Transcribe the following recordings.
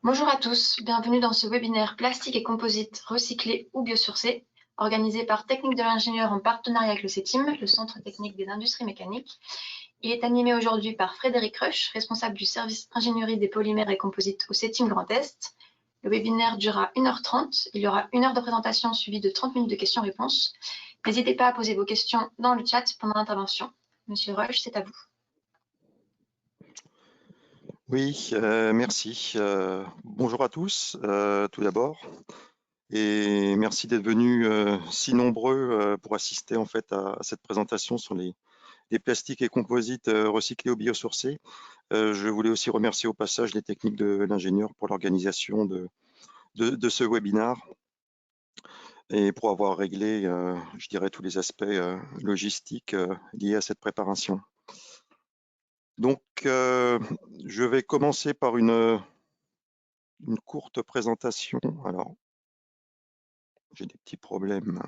Bonjour à tous, bienvenue dans ce webinaire Plastique et composites recyclés ou biosourcés, organisé par Technique de l'ingénieur en partenariat avec le CETIM, le Centre technique des industries mécaniques. Il est animé aujourd'hui par Frédéric Rush, responsable du service ingénierie des polymères et composites au CETIM Grand Est. Le webinaire durera 1h30, il y aura 1 heure de présentation suivie de 30 minutes de questions-réponses. N'hésitez pas à poser vos questions dans le chat pendant l'intervention. Monsieur Rush, c'est à vous. Oui, merci. Bonjour à tous, tout d'abord, et merci d'être venus si nombreux pour assister en fait à cette présentation sur les plastiques et composites recyclés ou biosourcés. Je voulais aussi remercier au passage les techniques de l'ingénieur pour l'organisation de ce webinaire et pour avoir réglé, je dirais, tous les aspects logistiques liés à cette préparation. Donc, je vais commencer par une courte présentation. Alors, j'ai des petits problèmes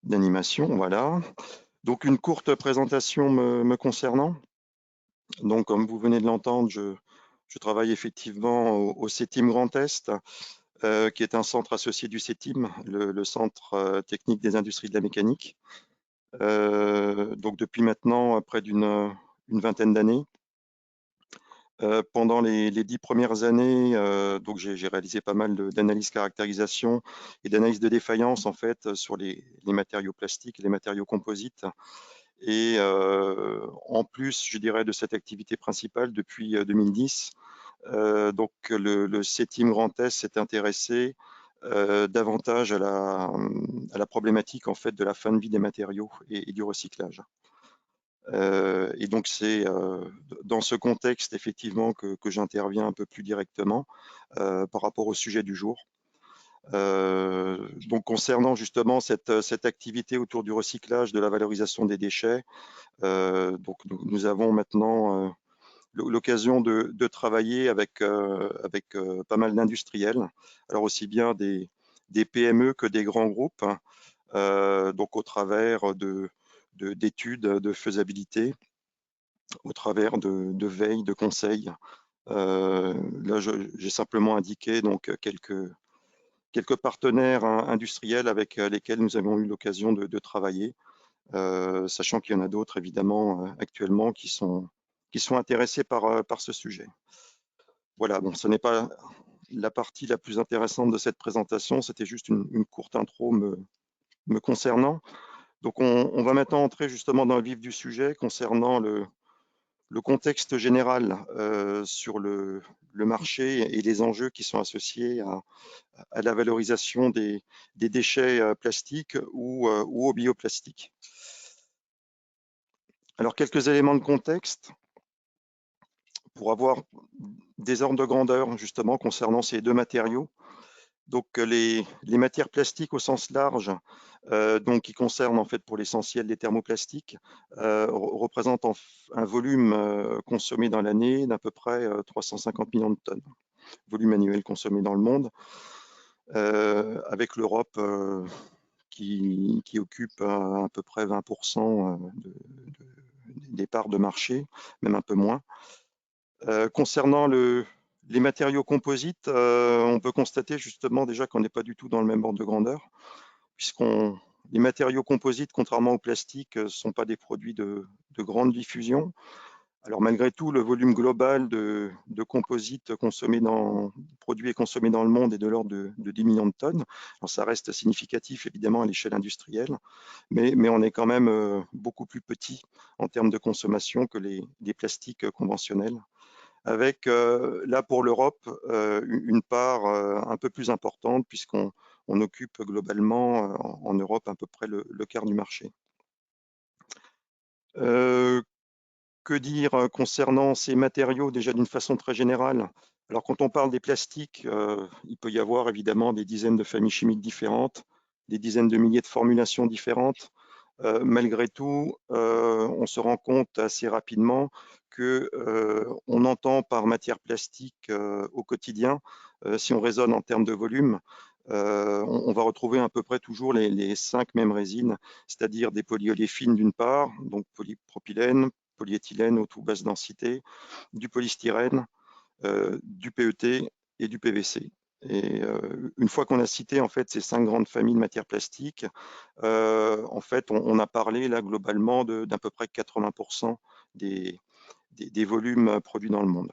d'animation, voilà. Donc, une courte présentation me concernant. Donc, comme vous venez de l'entendre, je travaille effectivement au CETIM Grand Est, qui est un centre associé du CETIM, le Centre technique des industries de la mécanique. Donc, depuis maintenant près d'une vingtaine d'années. Pendant les 10 premières années, donc j'ai réalisé pas mal d'analyses caractérisation et d'analyse de défaillance en fait sur les matériaux plastiques et les matériaux composites. Et en plus, je dirais, de cette activité principale depuis 2010, donc le CETIM Grand Est s'est intéressé davantage à la problématique en fait de la fin de vie des matériaux et du recyclage. Et donc c'est dans ce contexte effectivement que j'interviens un peu plus directement par rapport au sujet du jour. Donc concernant justement cette activité autour du recyclage, de la valorisation des déchets, donc nous avons maintenant l'occasion de travailler avec pas mal d'industriels, alors aussi bien des PME que des grands groupes, donc au travers d'études de faisabilité, au travers de veille, de conseils. Là, j'ai simplement indiqué donc quelques partenaires industriels avec lesquels nous avons eu l'occasion de travailler, sachant qu'il y en a d'autres évidemment actuellement qui sont intéressés par ce sujet. Voilà, bon, ce n'est pas la partie la plus intéressante de cette présentation, c'était juste une courte intro me concernant. Donc on va maintenant entrer justement dans le vif du sujet concernant le contexte général sur le marché et les enjeux qui sont associés à la valorisation des déchets plastiques ou au bioplastique. Alors, quelques éléments de contexte pour avoir des ordres de grandeur justement concernant ces deux matériaux. Donc, les matières plastiques au sens large, donc qui concernent en fait pour l'essentiel les thermoplastiques, représentent un volume consommé dans l'année d'à peu près 350 millions de tonnes, volume annuel consommé dans le monde, avec l'Europe qui occupe à peu près 20% des parts de marché, même un peu moins. Concernant les matériaux composites, on peut constater justement déjà qu'on n'est pas du tout dans le même ordre de grandeur, les matériaux composites, contrairement au plastique, ne sont pas des produits de grande diffusion. Alors malgré tout, le volume global de composites produits et consommés dans le monde est de l'ordre de 10 millions de tonnes. Alors ça reste significatif évidemment à l'échelle industrielle, mais on est quand même beaucoup plus petit en termes de consommation que les plastiques conventionnels, avec là pour l'Europe une part un peu plus importante puisqu'on occupe globalement en Europe à peu près le quart du marché. Que dire concernant ces matériaux déjà d'une façon très générale? Alors quand on parle des plastiques, il peut y avoir évidemment des dizaines de familles chimiques différentes, des dizaines de milliers de formulations différentes. Malgré tout, on se rend compte assez rapidement que on entend par matière plastique au quotidien, si on raisonne en termes de volume, on va retrouver à peu près toujours les 5 mêmes résines, c'est-à-dire des polyoléfines d'une part, donc polypropylène, polyéthylène aux tout basse densité, du polystyrène, du PET et du PVC. Et une fois qu'on a cité en fait ces 5 grandes familles de matières plastiques, en fait on a parlé là globalement d'à peu près 80% des volumes produits dans le monde.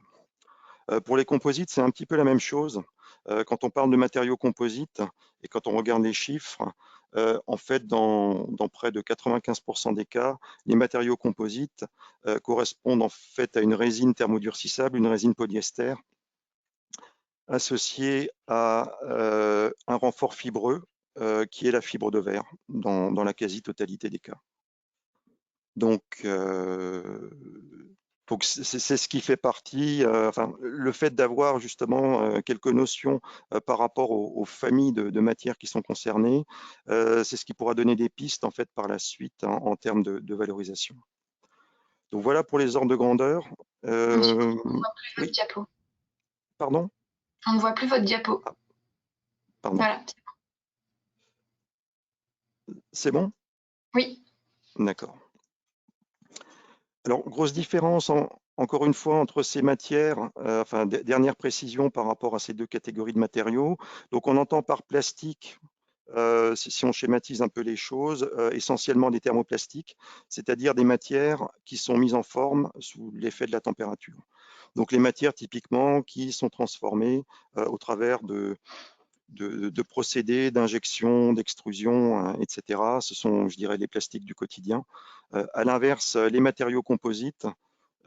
Pour les composites, c'est un petit peu la même chose. Quand on parle de matériaux composites et quand on regarde les chiffres, en fait, dans près de 95% des cas, les matériaux composites correspondent en fait à une résine thermodurcissable, une résine polyester, associée à un renfort fibreux qui est la fibre de verre dans la quasi-totalité des cas. Donc c'est ce qui fait partie, enfin, le fait d'avoir justement quelques notions par rapport aux familles de matières qui sont concernées, c'est ce qui pourra donner des pistes en fait par la suite en termes de valorisation. Donc voilà pour les ordres de grandeur. On ne voit plus votre Oui, diapo. pardon? On ne voit plus votre diapo. Pardon. Voilà. C'est bon? Oui. D'accord. Alors, grosse différence, encore une fois, entre ces matières, enfin, dernière précision par rapport à ces deux catégories de matériaux. Donc, on entend par plastique, si on schématise un peu les choses, essentiellement des thermoplastiques, c'est-à-dire des matières qui sont mises en forme sous l'effet de la température. Donc, les matières typiquement qui sont transformées au travers de procédés d'injection, d'extrusion, etc. Ce sont, je dirais, les plastiques du quotidien. À l'inverse, les matériaux composites,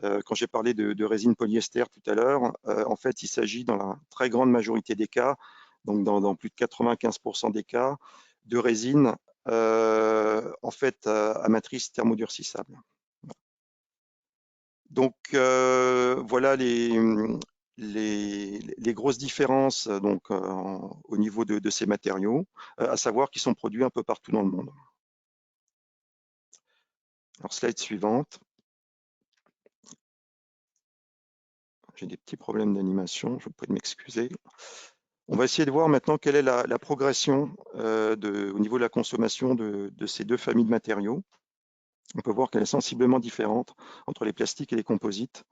quand j'ai parlé de résine polyester tout à l'heure, en fait, il s'agit dans la très grande majorité des cas, donc dans plus de 95% des cas, de résine en fait à matrice thermodurcissable. Donc voilà les grosses différences donc, au niveau de ces matériaux, à savoir qu'ils sont produits un peu partout dans le monde. Alors, slide suivante. J'ai des petits problèmes d'animation, je vous prie de m'excuser. On va essayer de voir maintenant quelle est la progression au niveau de la consommation de ces deux familles de matériaux. On peut voir qu'elle est sensiblement différente entre les plastiques et les composites.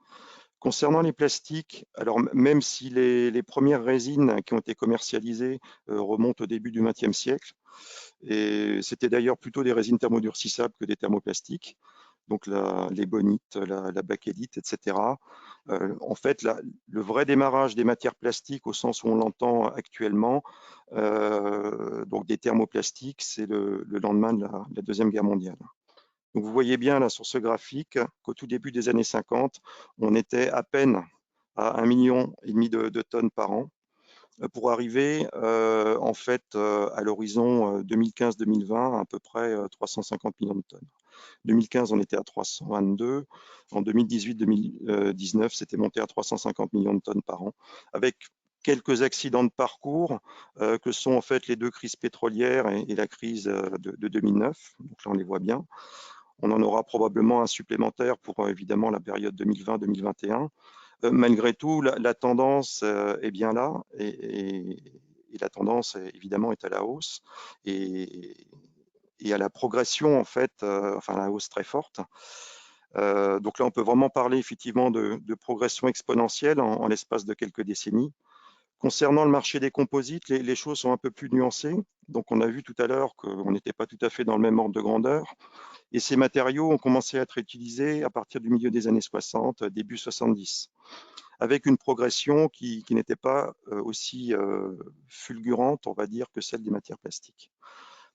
Concernant les plastiques, alors même si les premières résines qui ont été commercialisées remontent au début du XXe siècle, et c'était d'ailleurs plutôt des résines thermodurcissables que des thermoplastiques, donc l'ébonite, la bakélite, etc. En fait, le vrai démarrage des matières plastiques au sens où on l'entend actuellement, donc des thermoplastiques, c'est le lendemain de la Deuxième Guerre mondiale. Donc vous voyez bien là sur ce graphique qu'au tout début des années 50, on était à peine à 1,5 million de tonnes par an pour arriver en fait à l'horizon 2015-2020 à peu près 350 millions de tonnes. 2015, on était à 322. En 2018-2019, c'était monté à 350 millions de tonnes par an, avec quelques accidents de parcours que sont en fait les deux crises pétrolières et la crise de 2009. Donc là, on les voit bien. On en aura probablement un supplémentaire pour évidemment la période 2020-2021. Malgré tout, la tendance est bien là et la tendance évidemment est à la hausse et à la progression en fait, enfin à la hausse très forte. Donc là, on peut vraiment parler effectivement de progression exponentielle en l'espace de quelques décennies. Concernant le marché des composites, les choses sont un peu plus nuancées. Donc on a vu tout à l'heure qu'on n'était pas tout à fait dans le même ordre de grandeur. Et ces matériaux ont commencé à être utilisés à partir du milieu des années 60, début 70, avec une progression qui n'était pas aussi fulgurante, on va dire, que celle des matières plastiques.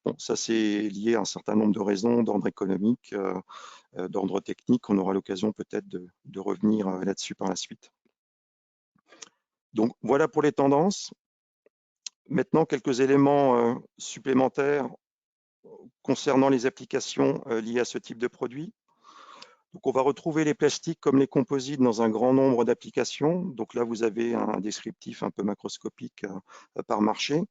Bon, ça c'est lié à un certain nombre de raisons d'ordre économique, d'ordre technique. On aura l'occasion peut-être de revenir là-dessus par la suite. Donc voilà pour les tendances. Maintenant, quelques éléments supplémentaires concernant les applications liées à ce type de produit. Donc, on va retrouver les plastiques comme les composites dans un grand nombre d'applications. Donc là, vous avez un descriptif un peu macroscopique par marché.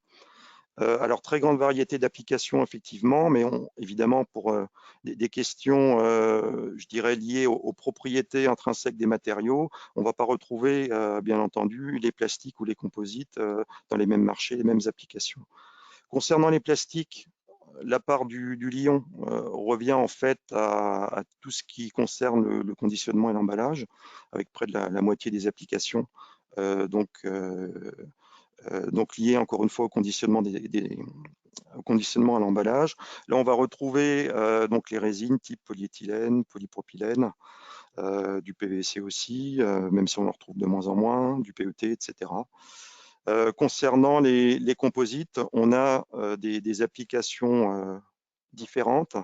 Alors, très grande variété d'applications, effectivement, mais évidemment, pour des questions, je dirais, liées aux propriétés intrinsèques des matériaux, on ne va pas retrouver, bien entendu, les plastiques ou les composites dans les mêmes marchés, les mêmes applications. Concernant les plastiques, la part du lion revient en fait à tout ce qui concerne le conditionnement et l'emballage, avec près de la moitié des applications donc lié encore une fois au conditionnement au conditionnement à l'emballage. Là, on va retrouver donc les résines type polyéthylène, polypropylène, du PVC aussi, même si on en retrouve de moins en moins, du PET, etc. Concernant les composites, on a des applications différentes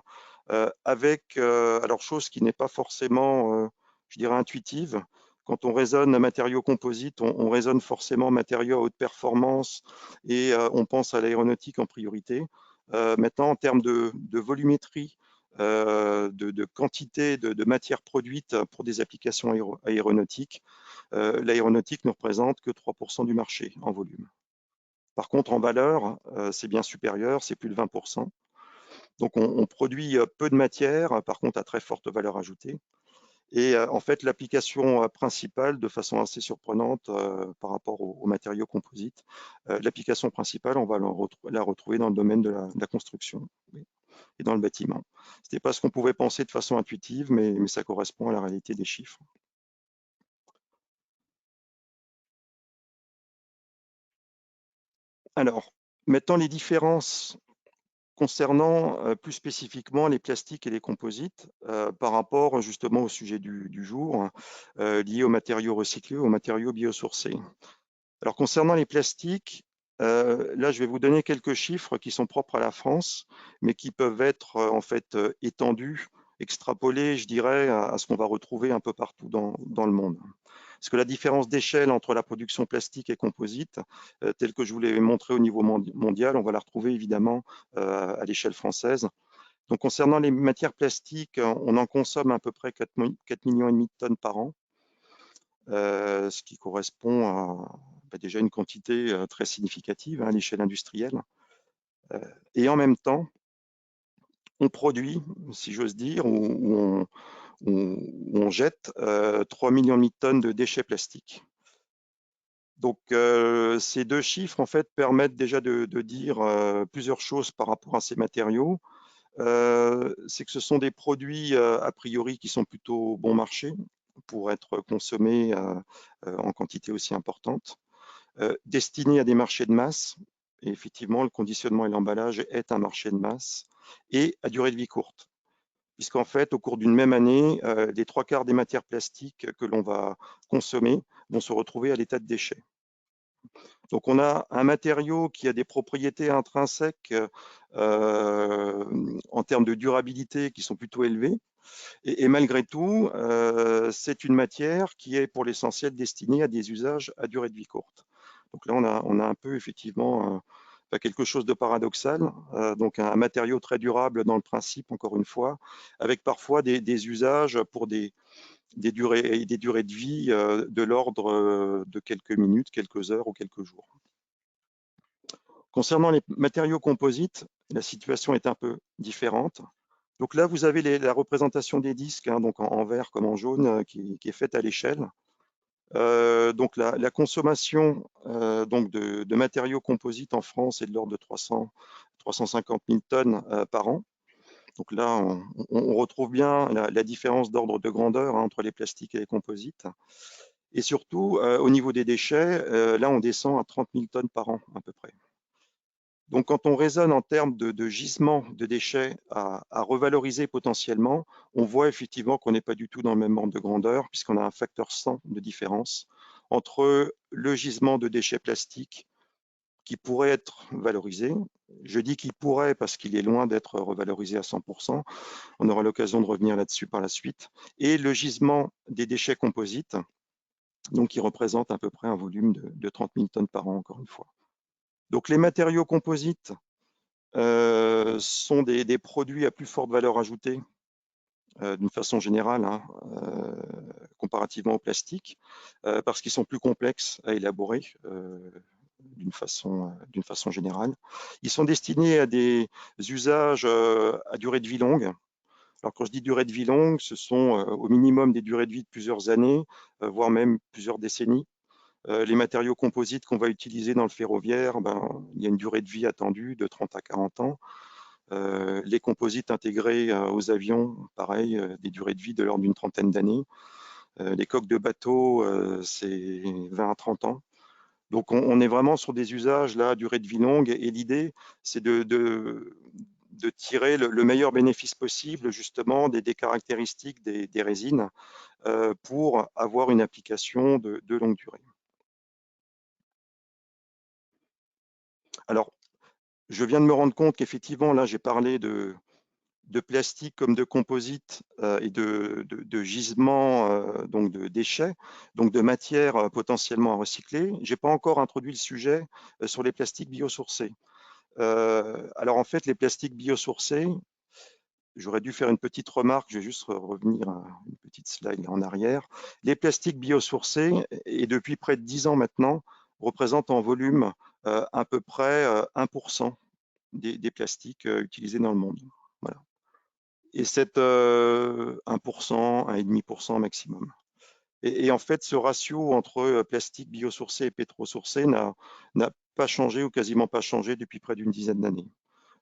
avec, alors chose qui n'est pas forcément, je dirais, intuitive. Quand on raisonne matériaux composites, on raisonne forcément matériaux à haute performance et on pense à l'aéronautique en priorité. Maintenant, en termes de volumétrie, de quantité de matières produites pour des applications aéronautiques, l'aéronautique ne représente que 3% du marché en volume. Par contre, en valeur, c'est bien supérieur, c'est plus de 20%. Donc, on produit peu de matière, par contre, à très forte valeur ajoutée. Et en fait, l'application principale, de façon assez surprenante par rapport aux matériaux composites, l'application principale, on va la retrouver dans le domaine de la construction et dans le bâtiment. Ce n'était pas ce qu'on pouvait penser de façon intuitive, mais ça correspond à la réalité des chiffres. Alors, maintenant les différences concernant plus spécifiquement les plastiques et les composites par rapport justement au sujet du jour, lié aux matériaux recyclés, aux matériaux biosourcés. Alors concernant les plastiques, là je vais vous donner quelques chiffres qui sont propres à la France, mais qui peuvent être en fait étendus, extrapolés, je dirais, à ce qu'on va retrouver un peu partout dans le monde. Parce que la différence d'échelle entre la production plastique et composite, telle que je vous l'ai montré au niveau mondial, on va la retrouver évidemment à l'échelle française. Donc concernant les matières plastiques, on en consomme à peu près 4,5 millions de tonnes par an, ce qui correspond à déjà une quantité très significative à l'échelle industrielle. Et en même temps, on produit, si j'ose dire, ou on jette 3 millions de tonnes de déchets plastiques. Donc, ces deux chiffres, en fait, permettent déjà de dire plusieurs choses par rapport à ces matériaux. C'est que ce sont des produits, a priori, qui sont plutôt bon marché pour être consommés en quantité aussi importante, destinés à des marchés de masse. Et effectivement, le conditionnement et l'emballage est un marché de masse et à durée de vie courte. Puisqu'en fait, au cours d'une même année, les 3/4 des matières plastiques que l'on va consommer vont se retrouver à l'état de déchets. Donc on a un matériau qui a des propriétés intrinsèques en termes de durabilité qui sont plutôt élevées. Et malgré tout, c'est une matière qui est pour l'essentiel destinée à des usages à durée de vie courte. Donc là, on a un peu effectivement quelque chose de paradoxal. Donc un matériau très durable dans le principe, encore une fois, avec parfois des usages pour des durées de vie de l'ordre de quelques minutes, quelques heures ou quelques jours. Concernant les matériaux composites, la situation est un peu différente. Donc là, vous avez la représentation des disques, hein, donc en vert comme en jaune, qui est faite à l'échelle. Donc la consommation donc de matériaux composites en France est de l'ordre de 350 000 tonnes par an. Donc là, on retrouve bien la différence d'ordre de grandeur hein, entre les plastiques et les composites. Et surtout, au niveau des déchets, là, on descend à 30 000 tonnes par an à peu près. Donc, quand on raisonne en termes de gisement de déchets à revaloriser potentiellement, on voit effectivement qu'on n'est pas du tout dans le même ordre de grandeur, puisqu'on a un facteur 100 de différence entre le gisement de déchets plastiques qui pourrait être valorisé. Je dis qu'il pourrait parce qu'il est loin d'être revalorisé à 100%. On aura l'occasion de revenir là-dessus par la suite. Et le gisement des déchets composites, donc qui représente à peu près un volume de 30 000 tonnes par an, encore une fois. Donc, les matériaux composites sont des produits à plus forte valeur ajoutée d'une façon générale, hein, comparativement au plastique, parce qu'ils sont plus complexes à élaborer d'une façon générale. Ils sont destinés à des usages à durée de vie longue. Alors quand je dis durée de vie longue, ce sont au minimum des durées de vie de plusieurs années, voire même plusieurs décennies. Les matériaux composites qu'on va utiliser dans le ferroviaire, il y a une durée de vie attendue de 30 à 40 ans. Les composites intégrés aux avions, pareil, des durées de vie de l'ordre d'une trentaine d'années. Les coques de bateau, c'est 20 à 30 ans. Donc, on est vraiment sur des usages là, à durée de vie longue. Et l'idée, c'est de tirer le meilleur bénéfice possible, justement, des caractéristiques des résines pour avoir une application de longue durée. Alors, je viens de me rendre compte qu'effectivement, là, j'ai parlé de plastique comme de composite et de gisements, donc de déchets, donc de matières potentiellement à recycler. Je n'ai pas encore introduit le sujet sur les plastiques biosourcés. Alors en fait, les plastiques biosourcés, j'aurais dû faire une petite remarque, je vais juste revenir à une petite slide en arrière. Les plastiques biosourcés, et depuis près de 10 ans maintenant, représentent en volume à peu près 1% des plastiques utilisés dans le monde. Voilà. Et c'est 1%, 1,5% maximum. Et en fait, ce ratio entre plastique biosourcé et pétrosourcé n'a pas changé ou quasiment pas changé depuis près d'une dizaine d'années.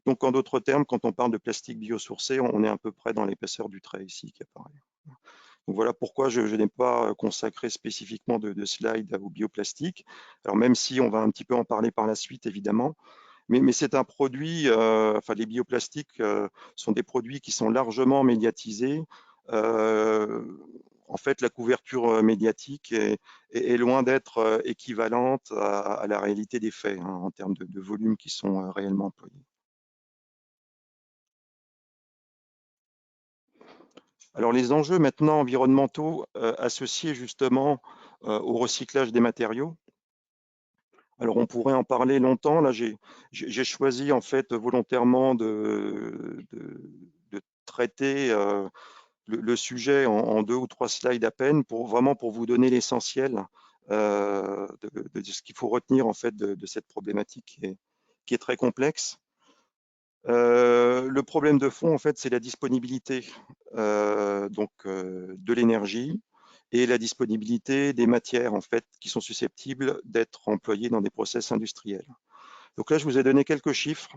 Donc, en d'autres termes, quand on parle de plastique biosourcé, on est à peu près dans l'épaisseur du trait ici qui apparaît. Donc, voilà pourquoi je n'ai pas consacré spécifiquement de slide au bioplastique. Alors, même si on va un petit peu en parler par la suite, évidemment, mais c'est un produit, enfin les bioplastiques sont des produits qui sont largement médiatisés. En fait, la couverture médiatique est loin d'être équivalente à la réalité des faits hein, en termes de volumes qui sont réellement employés. Alors les enjeux maintenant environnementaux associés justement au recyclage des matériaux. Alors on pourrait en parler longtemps. Là, j'ai choisi en fait volontairement de traiter le sujet en 2 ou 3 slides à peine pour vraiment pour vous donner l'essentiel de ce qu'il faut retenir en fait de cette problématique qui est très complexe. Le problème de fond en fait c'est la disponibilité de l'énergie et la disponibilité des matières en fait qui sont susceptibles d'être employées dans des process industriels. Donc là je vous ai donné quelques chiffres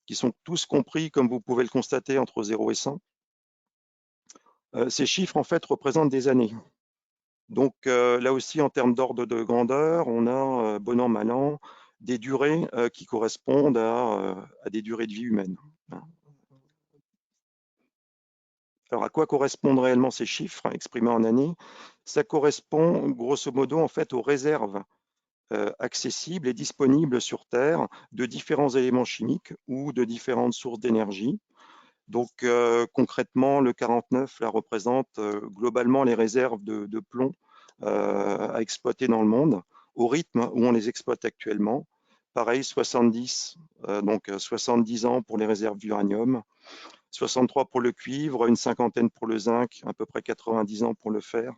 qui sont tous compris comme vous pouvez le constater entre 0 et 100. Ces chiffres en fait représentent des années. Donc là aussi en termes d'ordre de grandeur, on a bon an mal an des durées qui correspondent à des durées de vie humaines. Alors à quoi correspondent réellement ces chiffres exprimés en années? Ça correspond grosso modo en fait aux réserves accessibles et disponibles sur Terre de différents éléments chimiques ou de différentes sources d'énergie. Donc concrètement, le 49 là, représente globalement les réserves de plomb à exploiter dans le monde au rythme où on les exploite actuellement. Pareil, 70, donc 70 ans pour les réserves d'uranium, 63 pour le cuivre, une cinquantaine pour le zinc, à peu près 90 ans pour le fer,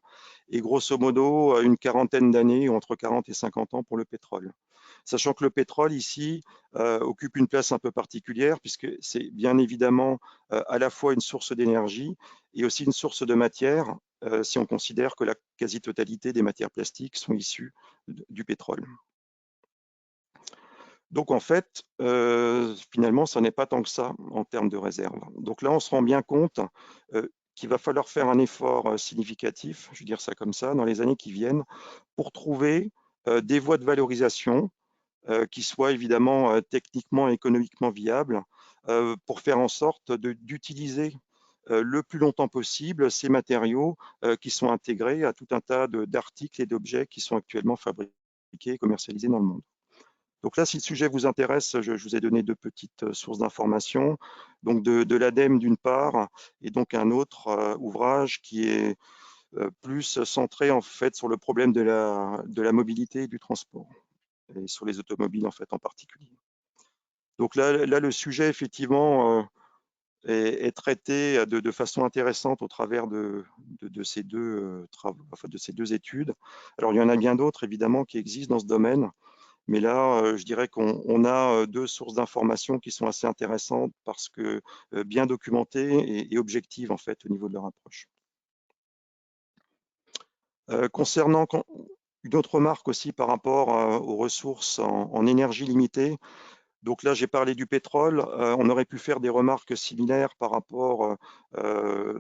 et grosso modo une quarantaine d'années, entre 40 et 50 ans pour le pétrole. Sachant que le pétrole ici occupe une place un peu particulière puisque c'est bien évidemment à la fois une source d'énergie et aussi une source de matière si on considère que la quasi-totalité des matières plastiques sont issues du pétrole. Donc en fait, finalement, ça n'est pas tant que ça en termes de réserve. Donc là, on se rend bien compte qu'il va falloir faire un effort significatif, je veux dire ça comme ça, dans les années qui viennent, pour trouver des voies de valorisation qui soient évidemment techniquement et économiquement viables, pour faire en sorte d'utiliser le plus longtemps possible ces matériaux qui sont intégrés à tout un tas d'articles et d'objets qui sont actuellement fabriqués et commercialisés dans le monde. Donc là, si le sujet vous intéresse, je vous ai donné 2 petites sources d'informations, donc de l'ADEME d'une part, et donc un autre ouvrage qui est plus centré en fait sur le problème de la mobilité et du transport, et sur les automobiles en fait en particulier. Donc là le sujet effectivement est traité de façon intéressante au travers de ces deux travaux, enfin de ces 2 études. Alors il y en a bien d'autres évidemment qui existent dans ce domaine. Mais là, je dirais qu'on a 2 sources d'informations qui sont assez intéressantes parce que bien documentées et objectives en fait au niveau de leur approche. Concernant une autre remarque aussi par rapport aux ressources en énergie limitée, Donc là, j'ai parlé du pétrole. On aurait pu faire des remarques similaires par rapport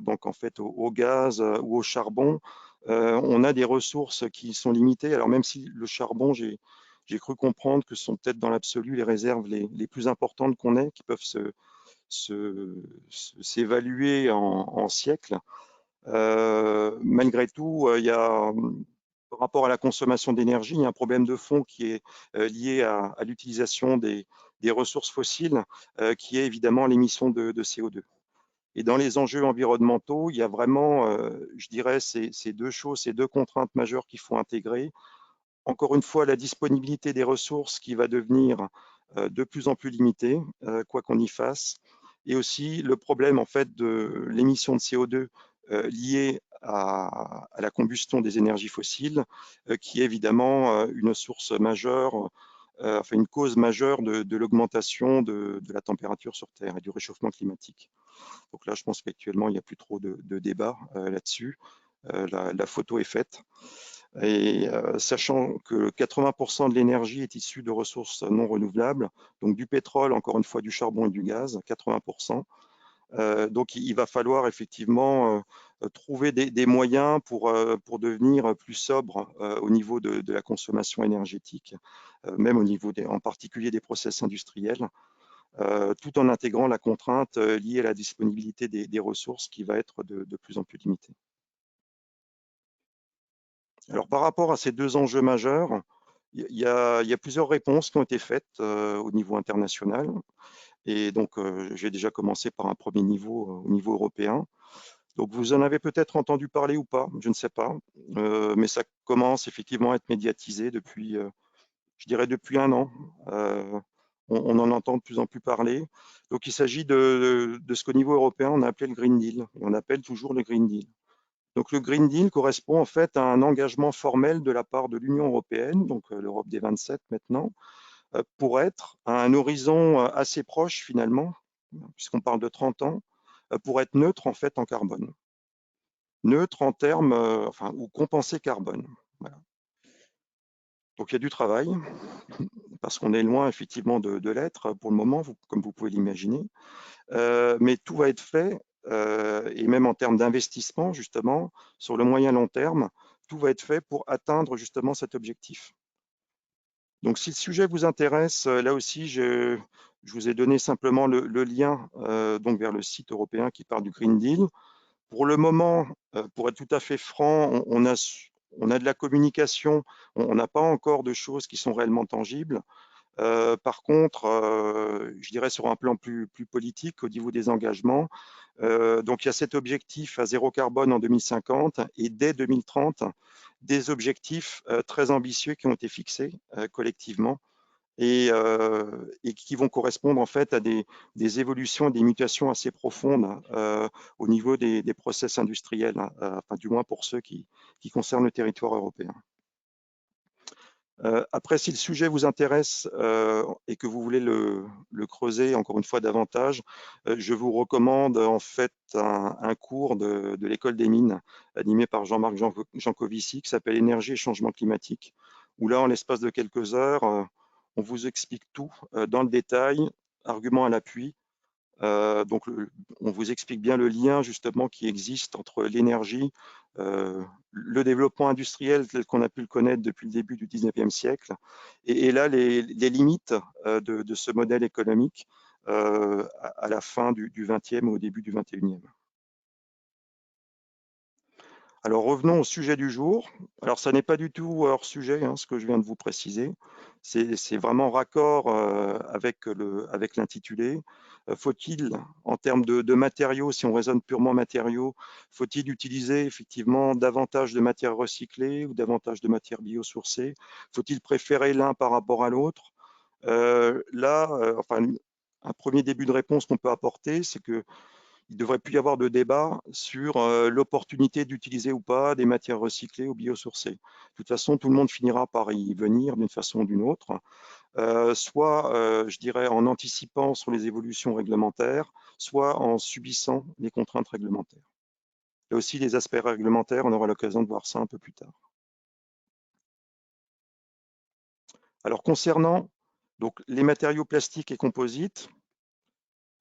donc en fait au gaz ou au charbon. On a des ressources qui sont limitées. Alors même si le charbon, j'ai cru comprendre que ce sont peut-être dans l'absolu les réserves les plus importantes qu'on ait, qui peuvent s'évaluer en siècles. Malgré tout, il y a, par rapport à la consommation d'énergie, il y a un problème de fond qui est lié à l'utilisation des ressources fossiles, qui est évidemment l'émission de CO2. Et dans les enjeux environnementaux, il y a vraiment, je dirais, ces deux choses, ces deux contraintes majeures qu'il faut intégrer. Encore une fois, la disponibilité des ressources qui va devenir de plus en plus limitée, quoi qu'on y fasse, et aussi le problème en fait de l'émission de CO2 liée à la combustion des énergies fossiles, qui est évidemment une source majeure, enfin une cause majeure de l'augmentation de la température sur Terre et du réchauffement climatique. Donc là, je pense qu'actuellement, il n'y a plus trop de débat là-dessus. La photo est faite. Et sachant que 80% de l'énergie est issue de ressources non renouvelables, donc du pétrole, encore une fois du charbon et du gaz, 80%. Donc il va falloir effectivement trouver des moyens pour devenir plus sobre au niveau de la consommation énergétique, même au niveau en particulier des process industriels, tout en intégrant la contrainte liée à la disponibilité des ressources qui va être de plus en plus limitée. Alors, par rapport à ces deux enjeux majeurs, il y a plusieurs réponses qui ont été faites au niveau international. Et donc, j'ai déjà commencé par un premier niveau au niveau européen. Donc, vous en avez peut-être entendu parler ou pas, je ne sais pas. Mais ça commence effectivement à être médiatisé depuis, je dirais, depuis un an. On en entend de plus en plus parler. Donc, il s'agit de ce qu'au niveau européen, on a appelé le Green Deal. Et on appelle toujours le Green Deal. Donc le Green Deal correspond en fait à un engagement formel de la part de l'Union européenne, donc l'Europe des 27 maintenant, pour être à un horizon assez proche finalement, puisqu'on parle de 30 ans, pour être neutre en fait en carbone. Neutre en termes, enfin, ou compenser carbone. Voilà. Donc il y a du travail, parce qu'on est loin effectivement de l'être pour le moment, comme vous pouvez l'imaginer. Mais tout va être fait, et même en termes d'investissement, justement, sur le moyen long terme, tout va être fait pour atteindre justement cet objectif. Donc, si le sujet vous intéresse, là aussi, je vous ai donné simplement le lien donc vers le site européen qui parle du Green Deal. Pour le moment, pour être tout à fait franc, on a de la communication, on n'a pas encore de choses qui sont réellement tangibles. Par contre, je dirais sur un plan plus politique au niveau des engagements, donc il y a cet objectif à zéro carbone en 2050 et dès 2030, des objectifs très ambitieux qui ont été fixés collectivement et qui vont correspondre en fait à des évolutions, des mutations assez profondes au niveau des process industriels, enfin du moins pour ceux qui concernent le territoire européen. Après, si le sujet vous intéresse et que vous voulez le creuser encore une fois davantage, je vous recommande en fait un cours de l'école des mines animé par Jean-Marc Jancovici qui s'appelle Énergie et changement climatique, où là, en l'espace de quelques heures, on vous explique tout dans le détail, arguments à l'appui. Donc, on vous explique bien le lien justement qui existe entre l'énergie, le développement industriel tel qu'on a pu le connaître depuis le début du 19e siècle, et là les limites de ce modèle économique à la fin du 20e ou au début du 21e. Alors revenons au sujet du jour. Alors ça n'est pas du tout hors sujet, hein, ce que je viens de vous préciser. C'est vraiment raccord avec l'intitulé. Faut-il, en termes de matériaux, si on raisonne purement matériaux, faut-il utiliser effectivement davantage de matières recyclées ou davantage de matières biosourcées? Faut-il préférer l'un par rapport à l'autre? Enfin, un premier début de réponse qu'on peut apporter, c'est que il ne devrait plus y avoir de débat sur l'opportunité d'utiliser ou pas des matières recyclées ou biosourcées. De toute façon, tout le monde finira par y venir d'une façon ou d'une autre, soit, je dirais, en anticipant sur les évolutions réglementaires, soit en subissant les contraintes réglementaires. Là aussi, les aspects réglementaires, on aura l'occasion de voir ça un peu plus tard. Alors, concernant Donc, les matériaux plastiques et composites,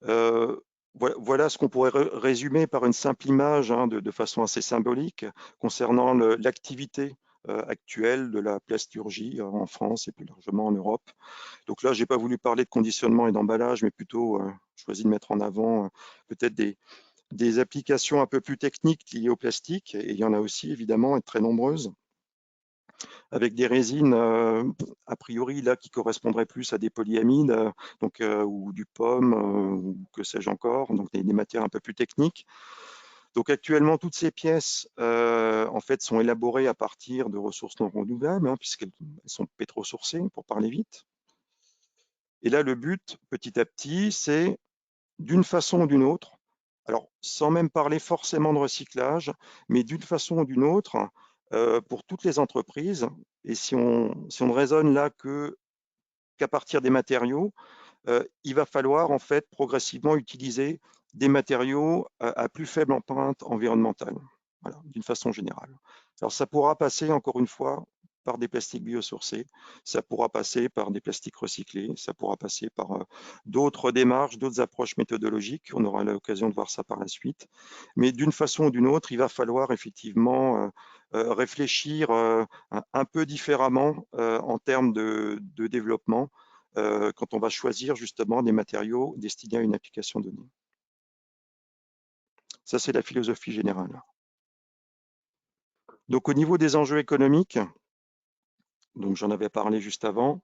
voilà ce qu'on pourrait résumer par une simple image hein, de façon assez symbolique concernant l'activité actuelle de la plasturgie en France et plus largement en Europe. Donc là, j'ai pas voulu parler de conditionnement et d'emballage, mais plutôt choisi de mettre en avant peut-être des applications un peu plus techniques liées au plastique, et il y en a aussi évidemment, et très nombreuses, avec des résines a priori là qui correspondraient plus à des polyamides, ou du pomme, ou que sais-je encore, donc des matières un peu plus techniques. Donc actuellement, toutes ces pièces en fait sont élaborées à partir de ressources non renouvelables, hein, puisqu'elles sont pétrosourcées, pour parler vite. Et là, le but, petit à petit, c'est d'une façon ou d'une autre, alors sans même parler forcément de recyclage, mais d'une façon ou d'une autre, pour toutes les entreprises, et si on ne raisonne là qu'à partir des matériaux, il va falloir en fait progressivement utiliser des matériaux à plus faible empreinte environnementale, voilà, d'une façon générale. Alors ça pourra passer encore une fois par des plastiques biosourcés, ça pourra passer par des plastiques recyclés, ça pourra passer par d'autres démarches, d'autres approches méthodologiques, on aura l'occasion de voir ça par la suite. Mais d'une façon ou d'une autre, il va falloir effectivement réfléchir un peu différemment en termes de développement quand on va choisir justement des matériaux destinés à une application donnée. Ça, c'est la philosophie générale. Donc, au niveau des enjeux économiques, donc j'en avais parlé juste avant,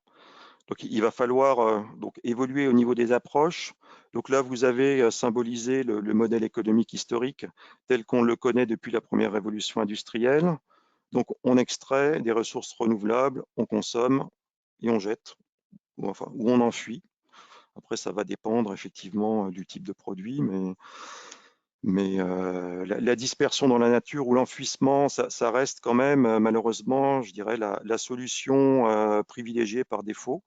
donc il va falloir donc évoluer au niveau des approches. Donc là, vous avez symbolisé le modèle économique historique tel qu'on le connaît depuis la première révolution industrielle. Donc, on extrait des ressources renouvelables, on consomme et on jette, ou on enfuit. Après, ça va dépendre effectivement du type de produit, mais la dispersion dans la nature ou l'enfouissement, ça reste quand même malheureusement, je dirais, la solution privilégiée par défaut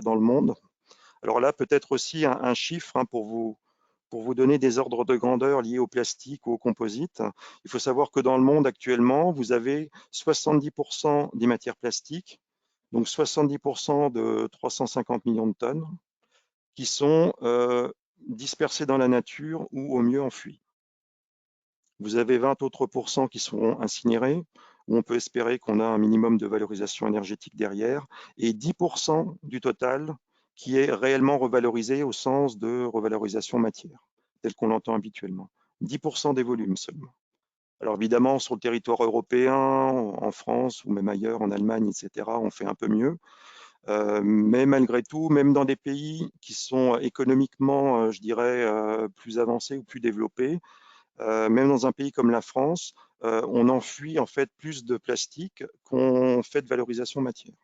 dans le monde. Alors là, peut-être aussi un chiffre hein, pour vous donner des ordres de grandeur liés au plastique ou au composite. Il faut savoir que dans le monde actuellement, vous avez 70% des matières plastiques, donc 70% de 350 millions de tonnes, qui sont dispersées dans la nature ou au mieux enfouies. Vous avez 20 autres pourcents qui seront incinérés, où on peut espérer qu'on a un minimum de valorisation énergétique derrière, et 10% du total qui est réellement revalorisé au sens de revalorisation matière, tel qu'on l'entend habituellement. 10% des volumes seulement. Alors évidemment, sur le territoire européen, en France ou même ailleurs, en Allemagne, etc., on fait un peu mieux. Mais malgré tout, même dans des pays qui sont économiquement, je dirais, plus avancés ou plus développés, même dans un pays comme la France, on enfuit en fait plus de plastique qu'on fait de valorisation matière.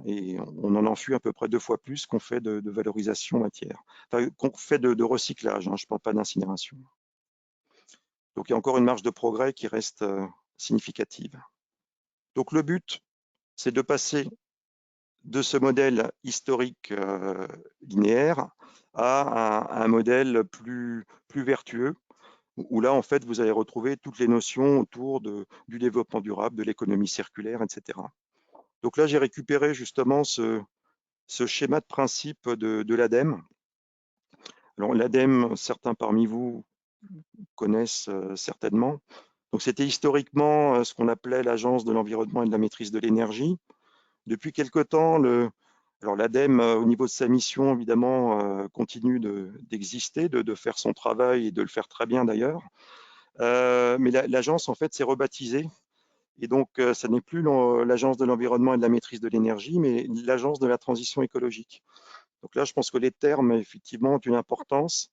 Et on en enfuit à peu près 2 fois plus qu'on fait de valorisation matière. Enfin, qu'on fait de recyclage, hein, je ne parle pas d'incinération. Donc il y a encore une marge de progrès qui reste significative. Donc le but, c'est de passer de ce modèle historique linéaire à un modèle plus vertueux, où là, en fait, vous allez retrouver toutes les notions autour du développement durable, de l'économie circulaire, etc. Donc là, j'ai récupéré justement ce schéma de principe de l'ADEME. Alors l'ADEME, certains parmi vous connaissent certainement. Donc c'était historiquement ce qu'on appelait l'Agence de l'environnement et de la maîtrise de l'énergie. Depuis quelque temps, alors l'ADEME, au niveau de sa mission, évidemment, continue d'exister, de faire son travail et de le faire très bien d'ailleurs. Mais l'agence, en fait, s'est rebaptisée. Et donc, ça n'est plus l'agence de l'environnement et de la maîtrise de l'énergie, mais l'agence de la transition écologique. Donc là, je pense que les termes, effectivement, ont une importance.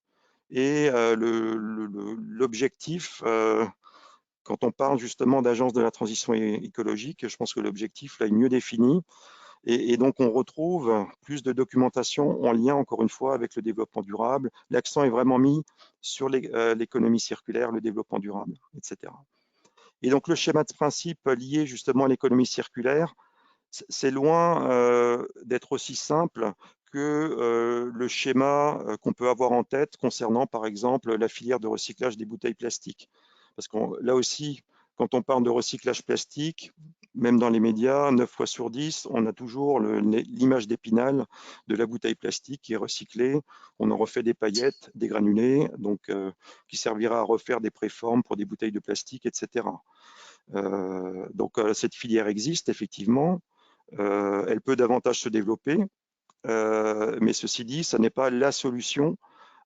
Et l'objectif, quand on parle justement d'agence de la transition écologique, je pense que l'objectif là est mieux défini. Et donc, on retrouve plus de documentation en lien, encore une fois, avec le développement durable. L'accent est vraiment mis sur l'économie circulaire, le développement durable, etc. Et donc, le schéma de principe lié justement à l'économie circulaire, c'est loin d'être aussi simple que le schéma qu'on peut avoir en tête concernant, par exemple, la filière de recyclage des bouteilles plastiques. Parce que là aussi, quand on parle de recyclage plastique, même dans les médias, 9 fois sur 10, on a toujours l'image d'Épinal de la bouteille plastique qui est recyclée. On en refait des paillettes, des granulés, donc qui servira à refaire des préformes pour des bouteilles de plastique, etc. Donc cette filière existe effectivement. Elle peut davantage se développer, mais ceci dit, ça n'est pas la solution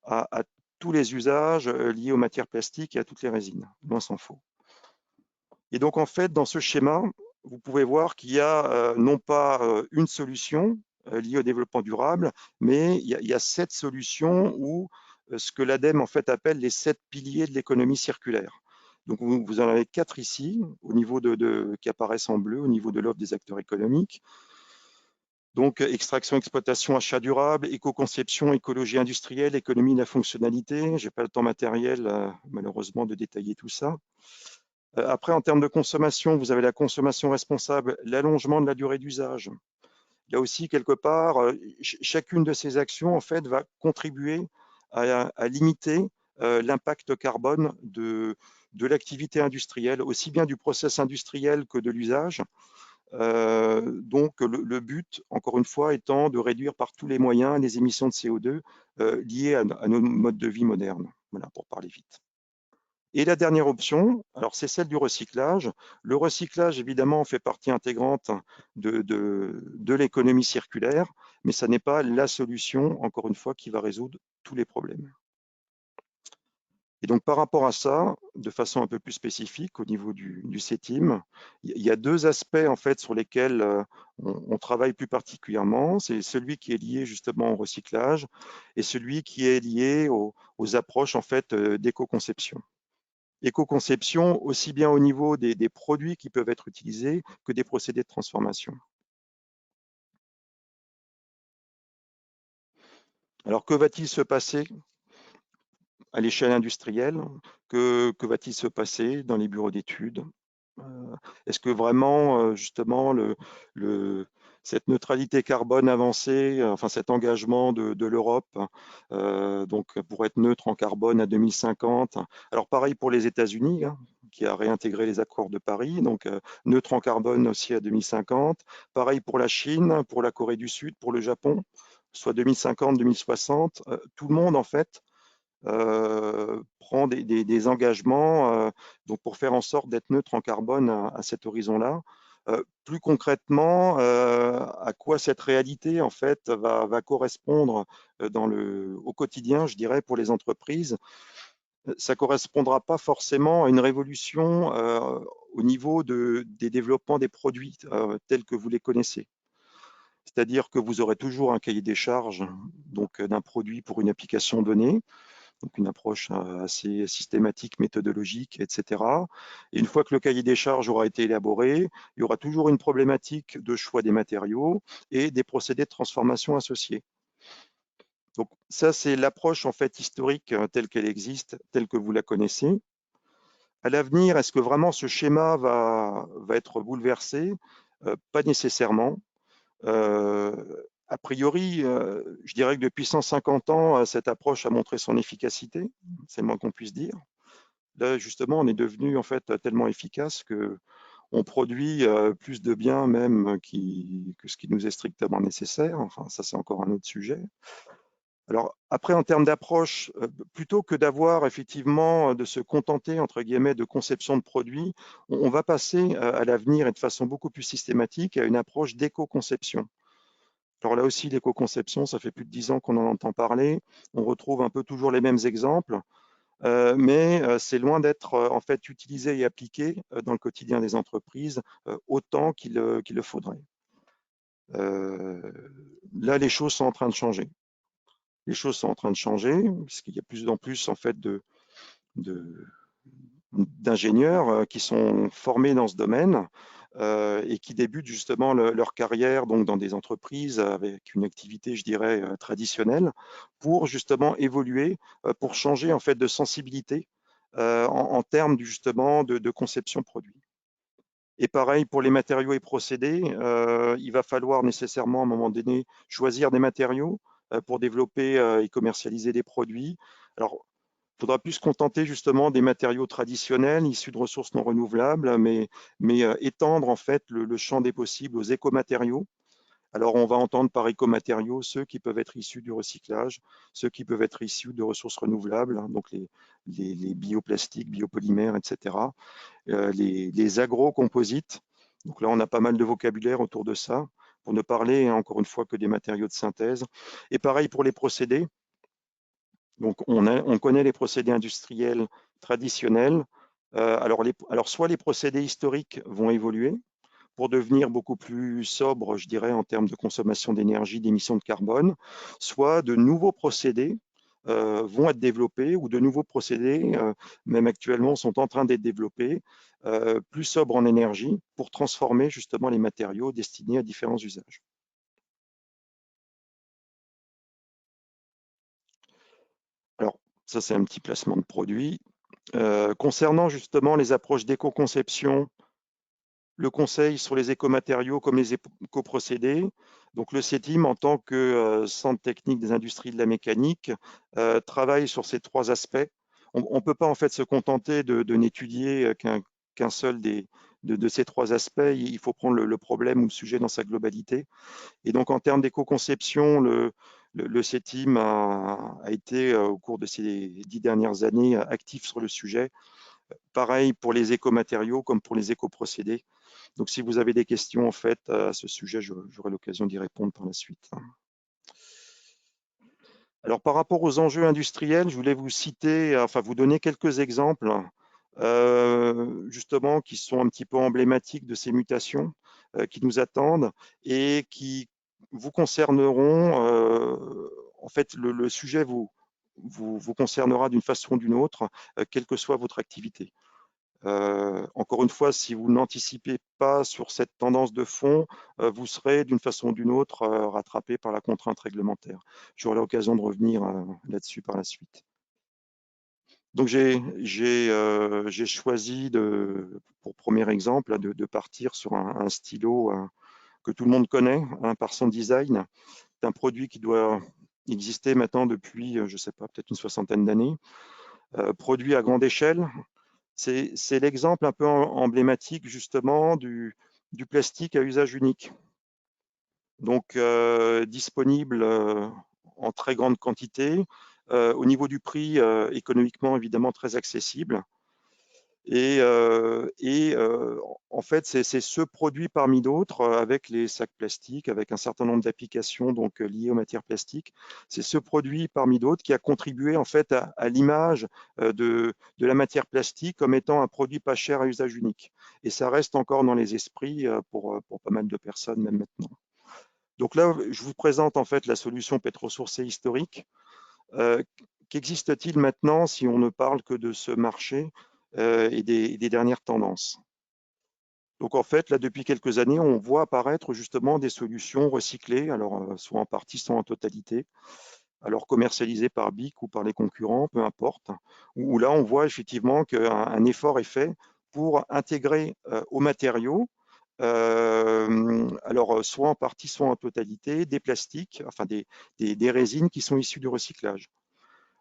à tous les usages liés aux matières plastiques et à toutes les résines, loin s'en faut. Et donc en fait, dans ce schéma, vous pouvez voir qu'il y a non pas une solution liée au développement durable, mais il y a 7 solutions ou ce que l'ADEME en fait appelle les 7 piliers de l'économie circulaire. Donc vous en avez 4 ici, au niveau qui apparaissent en bleu, au niveau de l'offre des acteurs économiques. Donc, extraction, exploitation, achat durable, éco-conception, écologie industrielle, économie de la fonctionnalité. Je n'ai pas le temps matériel, malheureusement, de détailler tout ça. Après, en termes de consommation, vous avez la consommation responsable, l'allongement de la durée d'usage. Il y a aussi, quelque part, chacune de ces actions, en fait, va contribuer à limiter l'impact carbone de l'activité industrielle, aussi bien du process industriel que de l'usage. Donc le but, encore une fois, étant de réduire par tous les moyens les émissions de CO2 liées à nos modes de vie modernes, voilà, pour parler vite. Et la dernière option, alors c'est celle du recyclage. Le recyclage, évidemment, fait partie intégrante de l'économie circulaire, mais ça n'est pas la solution, encore une fois, qui va résoudre tous les problèmes. Et donc, par rapport à ça, de façon un peu plus spécifique au niveau du CETIM, il y a 2 aspects en fait sur lesquels on travaille plus particulièrement. C'est celui qui est lié justement au recyclage et celui qui est lié aux approches en fait d'éco-conception. Éco-conception aussi bien au niveau des produits qui peuvent être utilisés que des procédés de transformation. Alors, que va-t-il se passer à l'échelle industrielle? Que va-t-il se passer dans les bureaux d'études? Est-ce que vraiment, justement, cette neutralité carbone avancée, enfin cet engagement de l'Europe, donc pour être neutre en carbone à 2050. Alors pareil pour les États-Unis, hein, qui a réintégré les accords de Paris, donc neutre en carbone aussi à 2050. Pareil pour la Chine, pour la Corée du Sud, pour le Japon, soit 2050, 2060. Tout le monde en fait prend des engagements donc pour faire en sorte d'être neutre en carbone à cet horizon-là. Plus concrètement, à quoi cette réalité en fait va correspondre au quotidien, je dirais, pour les entreprises. Ça ne correspondra pas forcément à une révolution au niveau des développements des produits tels que vous les connaissez. C'est-à-dire que vous aurez toujours un cahier des charges donc d'un produit pour une application donnée, donc une approche assez systématique, méthodologique, etc. Et une fois que le cahier des charges aura été élaboré, il y aura toujours une problématique de choix des matériaux et des procédés de transformation associés. Donc ça, c'est l'approche en fait historique telle qu'elle existe, telle que vous la connaissez. À l'avenir, est-ce que vraiment ce schéma va être bouleversé? Pas nécessairement. A priori, je dirais que depuis 150 ans, cette approche a montré son efficacité, c'est le moins qu'on puisse dire. Là, justement, on est devenu en fait tellement efficace que on produit plus de biens même que ce qui nous est strictement nécessaire. Enfin, ça, c'est encore un autre sujet. Alors après, en termes d'approche, plutôt que d'avoir effectivement de se contenter entre guillemets de conception de produits, on va passer à l'avenir et de façon beaucoup plus systématique à une approche d'éco-conception. Alors là aussi, l'éco-conception, ça fait plus de 10 ans qu'on en entend parler. On retrouve un peu toujours les mêmes exemples, mais c'est loin d'être en fait utilisé et appliqué dans le quotidien des entreprises autant qu'il le faudrait. Là, les choses sont en train de changer. Les choses sont en train de changer, puisqu'il y a plus en plus en fait d'ingénieurs qui sont formés dans ce domaine et qui débutent justement leur carrière donc dans des entreprises avec une activité, je dirais, traditionnelle, pour justement évoluer, pour changer en fait de sensibilité en termes justement de conception produit. Et pareil pour les matériaux et procédés, il va falloir nécessairement à un moment donné choisir des matériaux pour développer et commercialiser des produits. Alors, faudra plus se contenter justement des matériaux traditionnels issus de ressources non renouvelables, mais étendre en fait le champ des possibles aux écomatériaux. Alors, on va entendre par écomatériaux ceux qui peuvent être issus du recyclage, ceux qui peuvent être issus de ressources renouvelables, hein, donc les bioplastiques, biopolymères, etc. Les agrocomposites. Donc là, on a pas mal de vocabulaire autour de ça, pour ne parler, hein, encore une fois, que des matériaux de synthèse. Et pareil pour les procédés. Donc, on connaît les procédés industriels traditionnels. Alors, soit les procédés historiques vont évoluer, pour devenir beaucoup plus sobre, je dirais, en termes de consommation d'énergie, d'émissions de carbone, soit de nouveaux procédés vont être développés ou de nouveaux procédés, même actuellement, sont en train d'être développés, plus sobres en énergie pour transformer justement les matériaux destinés à différents usages. Alors, ça, c'est un petit placement de produit. Concernant justement les approches d'éco-conception, le conseil sur les écomatériaux comme les écoprocédés. Donc le CETIM, en tant que centre technique des industries de la mécanique, travaille sur ces trois aspects. On ne peut pas en fait se contenter de n'étudier qu'un seul de ces trois aspects. Il faut prendre le problème ou le sujet dans sa globalité. Et donc en termes d'éco-conception, le CETIM a été au cours de ces 10 dernières années actif sur le sujet. Pareil pour les écomatériaux comme pour les écoprocédés. Donc, si vous avez des questions en fait à ce sujet, j'aurai l'occasion d'y répondre par la suite. Alors, par rapport aux enjeux industriels, je voulais vous citer, enfin vous donner quelques exemples justement qui sont un petit peu emblématiques de ces mutations qui nous attendent et qui vous concerneront. En fait, le sujet vous concernera d'une façon ou d'une autre, quelle que soit votre activité. Encore une fois, si vous n'anticipez pas sur cette tendance de fond, vous serez d'une façon ou d'une autre rattrapé par la contrainte réglementaire. J'aurai l'occasion de revenir là-dessus par la suite. Donc j'ai choisi pour premier exemple de partir sur un stylo que tout le monde connaît par son design. C'est un produit qui doit exister maintenant depuis, je ne sais pas, peut-être une soixantaine d'années. Produit à grande échelle. C'est l'exemple un peu emblématique justement du plastique à usage unique. Donc disponible en très grande quantité, au niveau du prix économiquement évidemment très accessible. Et en fait, c'est ce produit parmi d'autres avec les sacs plastiques, avec un certain nombre d'applications donc liées aux matières plastiques. C'est ce produit parmi d'autres qui a contribué en fait à l'image de la matière plastique comme étant un produit pas cher à usage unique. Et ça reste encore dans les esprits pour pas mal de personnes même maintenant. Donc là, je vous présente en fait la solution pétrosourcée historique. Qu'existe-t-il maintenant si on ne parle que de ce marché et des dernières tendances? Donc en fait, là, depuis quelques années, on voit apparaître justement des solutions recyclées, alors soit en partie, soit en totalité, alors commercialisées par BIC ou par les concurrents, peu importe, où là, on voit effectivement qu'un effort est fait pour intégrer aux matériaux, alors soit en partie, soit en totalité, des plastiques, enfin des résines qui sont issues du recyclage.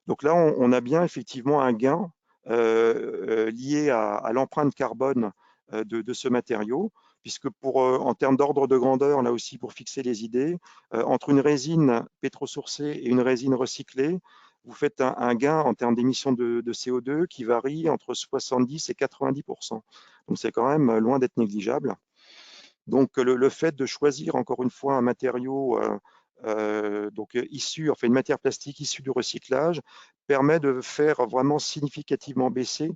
Donc là, on a bien effectivement un gain lié à l'empreinte carbone de ce matériau, puisque en termes d'ordre de grandeur, là aussi pour fixer les idées, entre une résine pétrosourcée et une résine recyclée, vous faites un gain en termes d'émissions de CO2 qui varie entre 70 et 90%. Donc c'est quand même loin d'être négligeable. Donc le fait de choisir encore une fois un matériau donc une matière plastique issue du recyclage permet de faire vraiment significativement baisser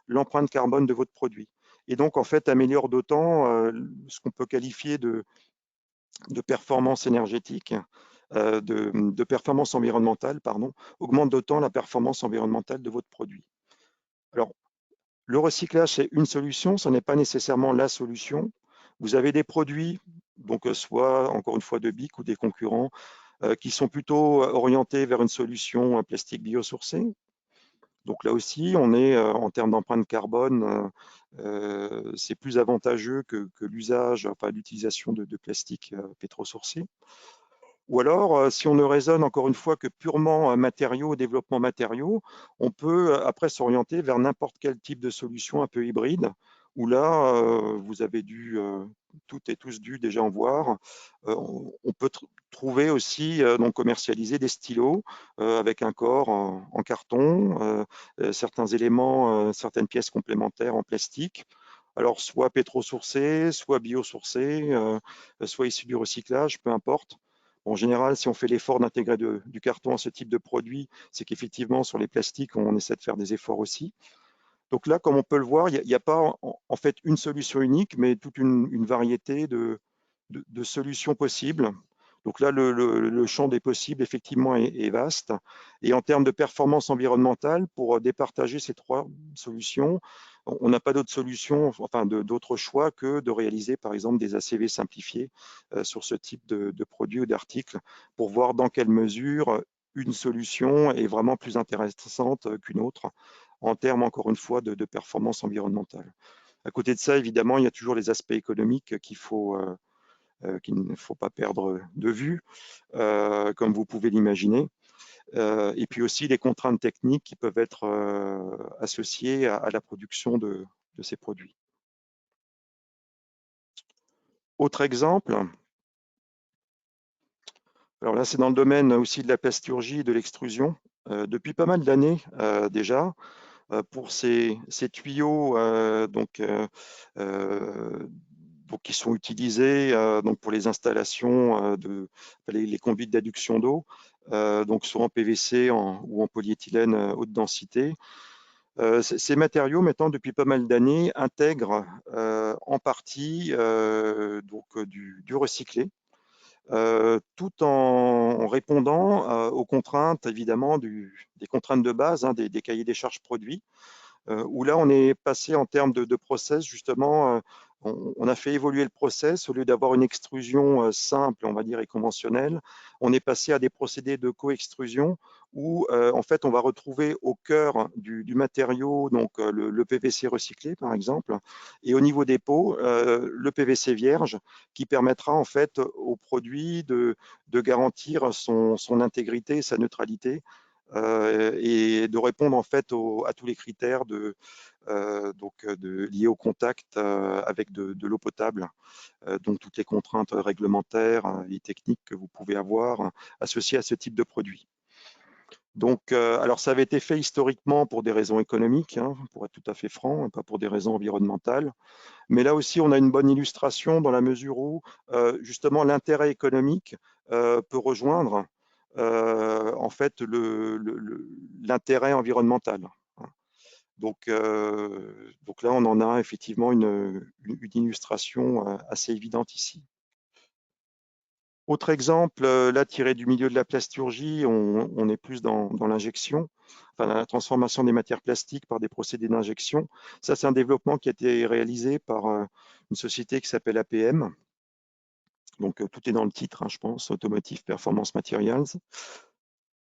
l'empreinte carbone de votre produit. Et donc en fait améliore d'autant ce qu'on peut qualifier de performance énergétique, de performance environnementale, pardon, augmente d'autant la performance environnementale de votre produit. Alors le recyclage, c'est une solution, ce n'est pas nécessairement la solution. Vous avez des produits, donc soit encore une fois de BIC ou des concurrents, qui sont plutôt orientés vers une solution plastique biosourcée. Donc là aussi, on est en termes d'empreinte carbone, c'est plus avantageux que l'usage, enfin l'utilisation de plastique pétrosourcé. Ou alors, si on ne raisonne encore une fois que purement matériaux, développement matériaux, on peut après s'orienter vers n'importe quel type de solution un peu hybride, où là, vous avez dû, toutes et tous dû déjà en voir, on peut trouver aussi, donc commercialiser des stylos avec un corps en carton, certains éléments, certaines pièces complémentaires en plastique. Alors, soit pétro-sourcés, soit biosourcés, soit issus du recyclage, peu importe. En général, si on fait l'effort d'intégrer du carton à ce type de produit, c'est qu'effectivement, sur les plastiques, on essaie de faire des efforts aussi. Donc là, comme on peut le voir, il n'y a pas en fait une solution unique, mais toute une variété de solutions possibles. Donc là, le champ des possibles, effectivement, est vaste. Et en termes de performance environnementale, pour départager ces trois solutions, on n'a pas d'autre solution, enfin d'autre choix que de réaliser, par exemple, des ACV simplifiés sur ce type de produits ou d'articles pour voir dans quelle mesure une solution est vraiment plus intéressante qu'une autre en termes, encore une fois, de performance environnementale. À côté de ça, évidemment, il y a toujours les aspects économiques qu'il ne faut pas perdre de vue, comme vous pouvez l'imaginer. Et puis aussi les contraintes techniques qui peuvent être associées à la production de ces produits. Autre exemple, alors là c'est dans le domaine aussi de la plasturgie et de l'extrusion. Depuis pas mal d'années déjà, pour ces tuyaux donc qui sont utilisés donc pour les installations les conduites d'adduction d'eau, donc soit en PVC ou en polyéthylène haute densité. Ces matériaux, maintenant, depuis pas mal d'années, intègrent en partie du recyclé, tout en répondant aux contraintes, évidemment, des contraintes de base, hein, des cahiers des charges produits, où là, on est passé en termes de process, justement, on a fait évoluer le process. Au lieu d'avoir une extrusion simple, on va dire, et conventionnelle, on est passé à des procédés de co-extrusion où, en fait, on va retrouver au cœur du matériau, donc le PVC recyclé, par exemple, et au niveau des pots, le PVC vierge, qui permettra, en fait, au produit de garantir son intégrité, sa neutralité, et de répondre en fait à tous les critères liés au contact avec de l'eau potable, donc toutes les contraintes réglementaires et techniques que vous pouvez avoir associées à ce type de produit. Donc, alors ça avait été fait historiquement pour des raisons économiques, hein, pour être tout à fait franc, pas pour des raisons environnementales. Mais là aussi, on a une bonne illustration dans la mesure où justement l'intérêt économique peut rejoindre en fait l'intérêt environnemental. Donc là, on en a effectivement une illustration assez évidente ici. Autre exemple, là tiré du milieu de la plasturgie, on est plus dans l'injection, enfin la transformation des matières plastiques par des procédés d'injection. Ça, c'est un développement qui a été réalisé par une société qui s'appelle APM. Donc tout est dans le titre, hein, je pense, Automotive Performance Materials.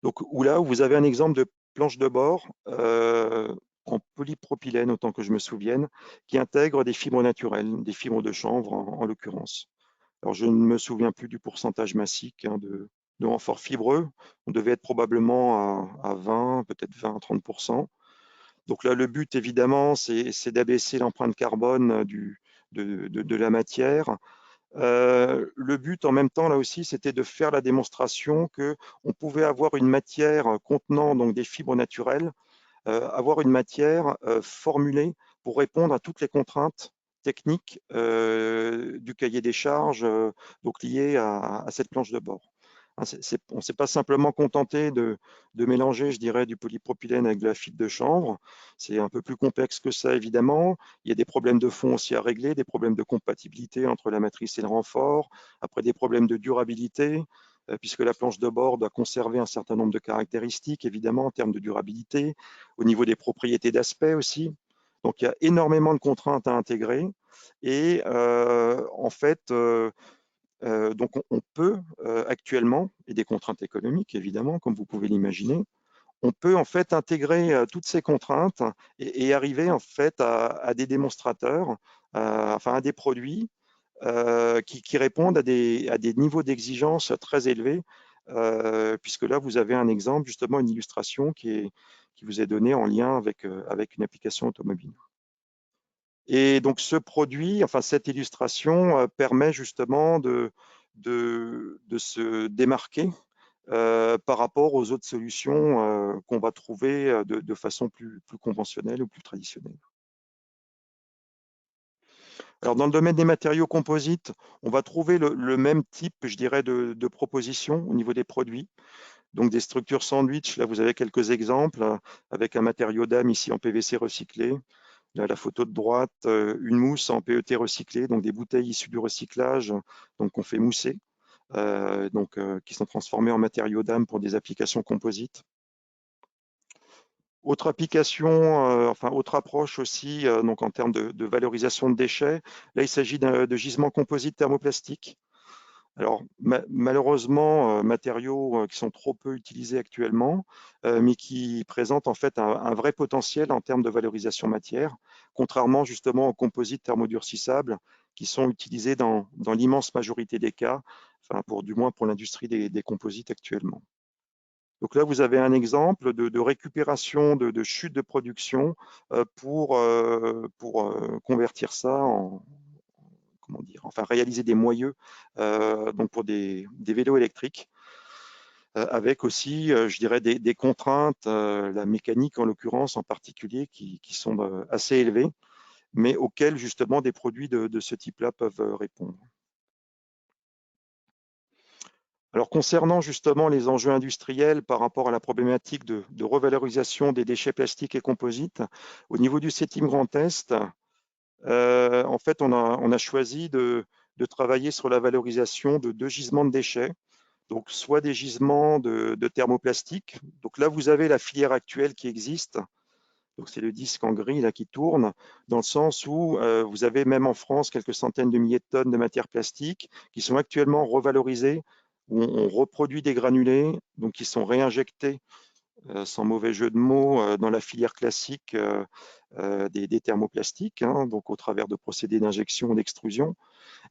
Donc où là, vous avez un exemple de planche de bord en polypropylène, autant que je me souvienne, qui intègre des fibres naturelles, des fibres de chanvre en l'occurrence. Alors, je ne me souviens plus du pourcentage massique hein, de renfort fibreux. On devait être probablement à 20, peut-être 20-30%. Donc là, le but, évidemment, c'est d'abaisser l'empreinte carbone de la matière. Le but, en même temps, là aussi, c'était de faire la démonstration qu'on pouvait avoir une matière contenant donc, des fibres naturelles, avoir une matière formulée pour répondre à toutes les contraintes techniques du cahier des charges donc liées à cette planche de bord. Hein, on ne s'est pas simplement contenté de mélanger, je dirais, du polypropylène avec de la fibre de chanvre. C'est un peu plus complexe que ça, évidemment. Il y a des problèmes de fond aussi à régler, des problèmes de compatibilité entre la matrice et le renfort, après des problèmes de durabilité, puisque la planche de bord doit conserver un certain nombre de caractéristiques, évidemment, en termes de durabilité, au niveau des propriétés d'aspect aussi. Donc, il y a énormément de contraintes à intégrer. Et en fait, donc on peut actuellement, et des contraintes économiques, évidemment, comme vous pouvez l'imaginer, on peut en fait intégrer toutes ces contraintes et arriver en fait à des démonstrateurs, enfin à des produits qui répondent à des niveaux d'exigence très élevés, puisque là, vous avez un exemple, justement, une illustration qui vous est donnée en lien avec une application automobile. Et donc, ce produit, enfin, cette illustration permet justement de se démarquer par rapport aux autres solutions qu'on va trouver de façon plus conventionnelle ou plus traditionnelle. Alors, dans le domaine des matériaux composites, on va trouver le même type, je dirais, de propositions au niveau des produits. Donc, des structures sandwich, là, vous avez quelques exemples avec un matériau d'âme ici en PVC recyclé. Là, la photo de droite, une mousse en PET recyclé, donc des bouteilles issues du recyclage, donc qu'on fait mousser, qui sont transformées en matériaux d'âme pour des applications composites. Autre application, autre approche aussi, donc en termes de valorisation de déchets. Là, il s'agit de gisements composites thermoplastiques. Alors, malheureusement, matériaux qui sont trop peu utilisés actuellement, mais qui présentent en fait un vrai potentiel en termes de valorisation matière, contrairement justement aux composites thermodurcissables qui sont utilisés dans l'immense majorité des cas, du moins pour l'industrie des composites actuellement. Donc là, vous avez un exemple de récupération de chute de production pour convertir ça en, comment dire, enfin réaliser des moyeux donc pour des vélos électriques avec aussi, je dirais, des contraintes, la mécanique en l'occurrence en particulier, qui sont assez élevées, mais auxquelles justement des produits de ce type-là peuvent répondre. Alors concernant justement les enjeux industriels par rapport à la problématique de revalorisation des déchets plastiques et composites, au niveau du CETIM Grand Est, en fait, on a choisi de travailler sur la valorisation de 2 gisements de déchets, donc soit des gisements de thermoplastique. Donc là, vous avez la filière actuelle qui existe. Donc c'est le disque en gris là qui tourne, dans le sens où vous avez même en France quelques centaines de milliers de tonnes de matières plastiques qui sont actuellement revalorisées, où on reproduit des granulés, donc qui sont réinjectés, sans mauvais jeu de mots, dans la filière classique des thermoplastiques, hein, donc au travers de procédés d'injection ou d'extrusion.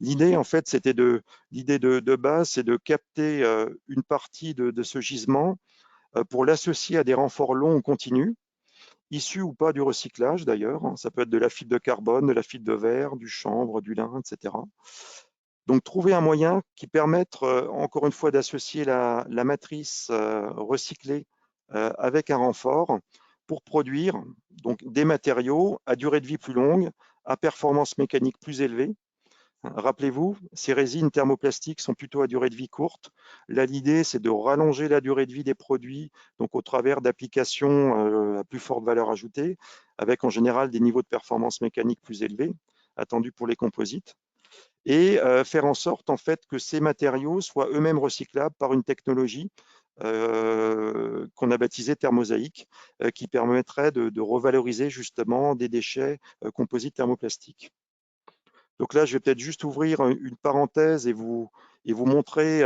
L'idée, en fait, l'idée de base, c'est de capter une partie de ce gisement pour l'associer à des renforts longs ou continus, issus ou pas du recyclage d'ailleurs. Ça peut être de la fibre de carbone, de la fibre de verre, du chanvre, du lin, etc. Donc, trouver un moyen qui permette, encore une fois, d'associer la matrice recyclée avec un renfort pour produire donc, des matériaux à durée de vie plus longue, à performance mécanique plus élevée. Rappelez-vous, ces résines thermoplastiques sont plutôt à durée de vie courte. Là, l'idée, c'est de rallonger la durée de vie des produits, donc au travers d'applications à plus forte valeur ajoutée, avec en général des niveaux de performance mécanique plus élevés, attendus pour les composites, et faire en sorte en fait que ces matériaux soient eux-mêmes recyclables par une technologie qu'on a baptisée thermosaïque, qui permettrait de revaloriser justement des déchets composites thermoplastiques. Donc là, je vais peut-être juste ouvrir une parenthèse et vous montrer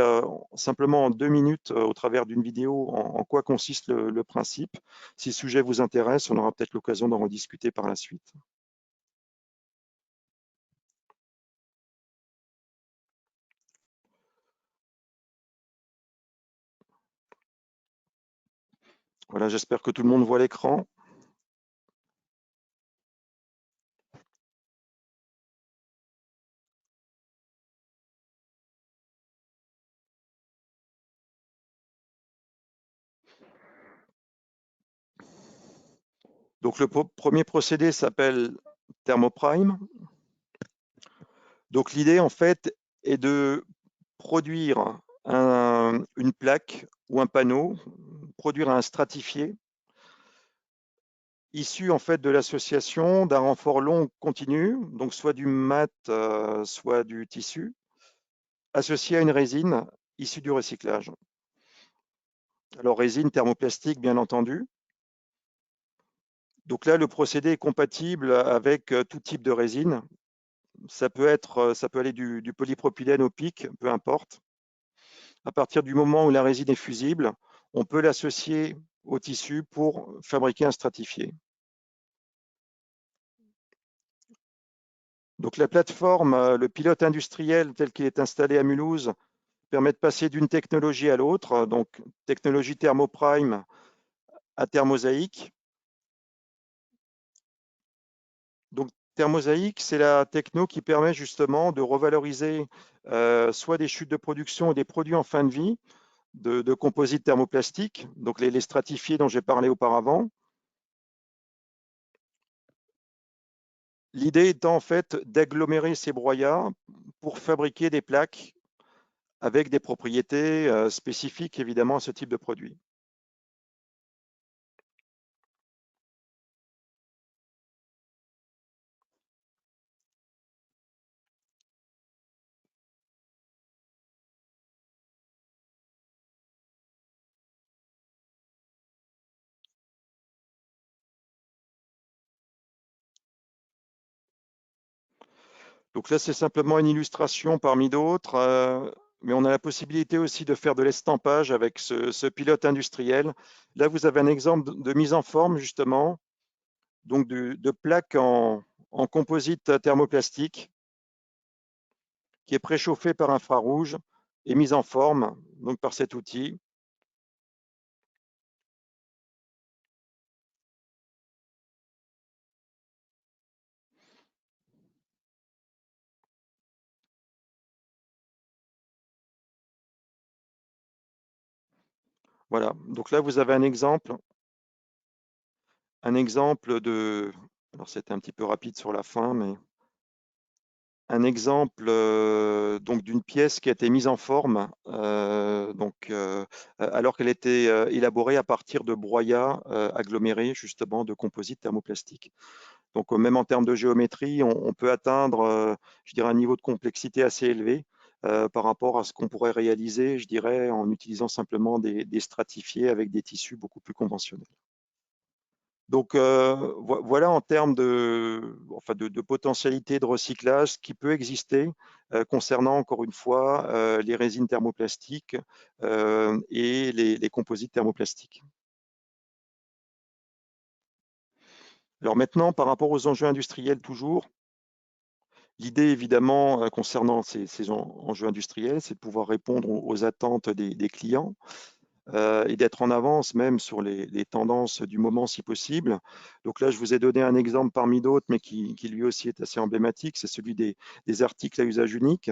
simplement en 2 minutes au travers d'une vidéo en quoi consiste le principe. Si le sujet vous intéresse, on aura peut-être l'occasion d'en rediscuter par la suite. Voilà, j'espère que tout le monde voit l'écran. Donc le premier procédé s'appelle Thermoprime. Donc l'idée en fait est de produire une plaque ou un panneau, produire un stratifié issu en fait de l'association d'un renfort long continu, donc soit du mat, soit du tissu, associé à une résine issue du recyclage. Alors résine thermoplastique bien entendu. Donc là, le procédé est compatible avec tout type de résine. Ça peut aller du polypropylène au PIC, peu importe. À partir du moment où la résine est fusible, on peut l'associer au tissu pour fabriquer un stratifié. Donc la plateforme, le pilote industriel tel qu'il est installé à Mulhouse, permet de passer d'une technologie à l'autre, donc technologie thermoprime à thermosaïque. Donc thermosaïque, c'est la techno qui permet justement de revaloriser soit des chutes de production ou des produits en fin de vie de composites thermoplastiques, donc les stratifiés dont j'ai parlé auparavant. L'idée étant en fait d'agglomérer ces broyats pour fabriquer des plaques avec des propriétés spécifiques évidemment à ce type de produit. Donc là, c'est simplement une illustration parmi d'autres, mais on a la possibilité aussi de faire de l'estampage avec ce pilote industriel. Là, vous avez un exemple de mise en forme justement, donc de plaques en composite thermoplastique qui est préchauffée par infrarouge et mise en forme donc par cet outil. Voilà, donc là, vous avez un exemple de, alors c'était un petit peu rapide sur la fin, mais un exemple donc d'une pièce qui a été mise en forme alors qu'elle était élaborée à partir de broyats agglomérés justement de composites thermoplastiques. Donc même en termes de géométrie, on peut atteindre je dirais un niveau de complexité assez élevé par rapport à ce qu'on pourrait réaliser, je dirais, en utilisant simplement des stratifiés avec des tissus beaucoup plus conventionnels. Donc voilà en termes de potentialité de recyclage qui peut exister concernant encore une fois les résines thermoplastiques et les composites thermoplastiques. Alors maintenant, par rapport aux enjeux industriels toujours, l'idée évidemment concernant ces enjeux industriels, c'est de pouvoir répondre aux attentes des clients. Et d'être en avance même sur les tendances du moment si possible. Donc là, je vous ai donné un exemple parmi d'autres, mais qui lui aussi est assez emblématique, c'est celui des articles à usage unique.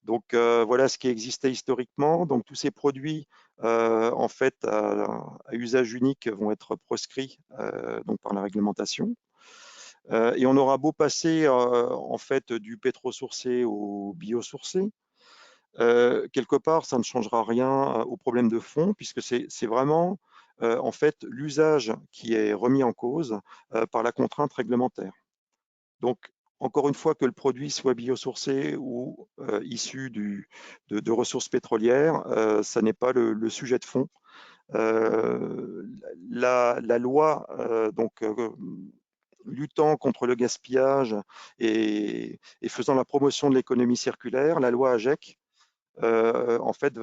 Donc voilà ce qui existait historiquement. Donc tous ces produits en fait à usage unique vont être proscrits donc par la réglementation. Et on aura beau passer en fait du pétrosourcé au biosourcé, quelque part, ça ne changera rien au problème de fond, puisque c'est vraiment en fait l'usage qui est remis en cause par la contrainte réglementaire. Donc, encore une fois, que le produit soit biosourcé ou issu de ressources pétrolières, ça n'est pas le sujet de fond. La loi luttant contre le gaspillage et faisant la promotion de l'économie circulaire, la loi AGEC, en fait,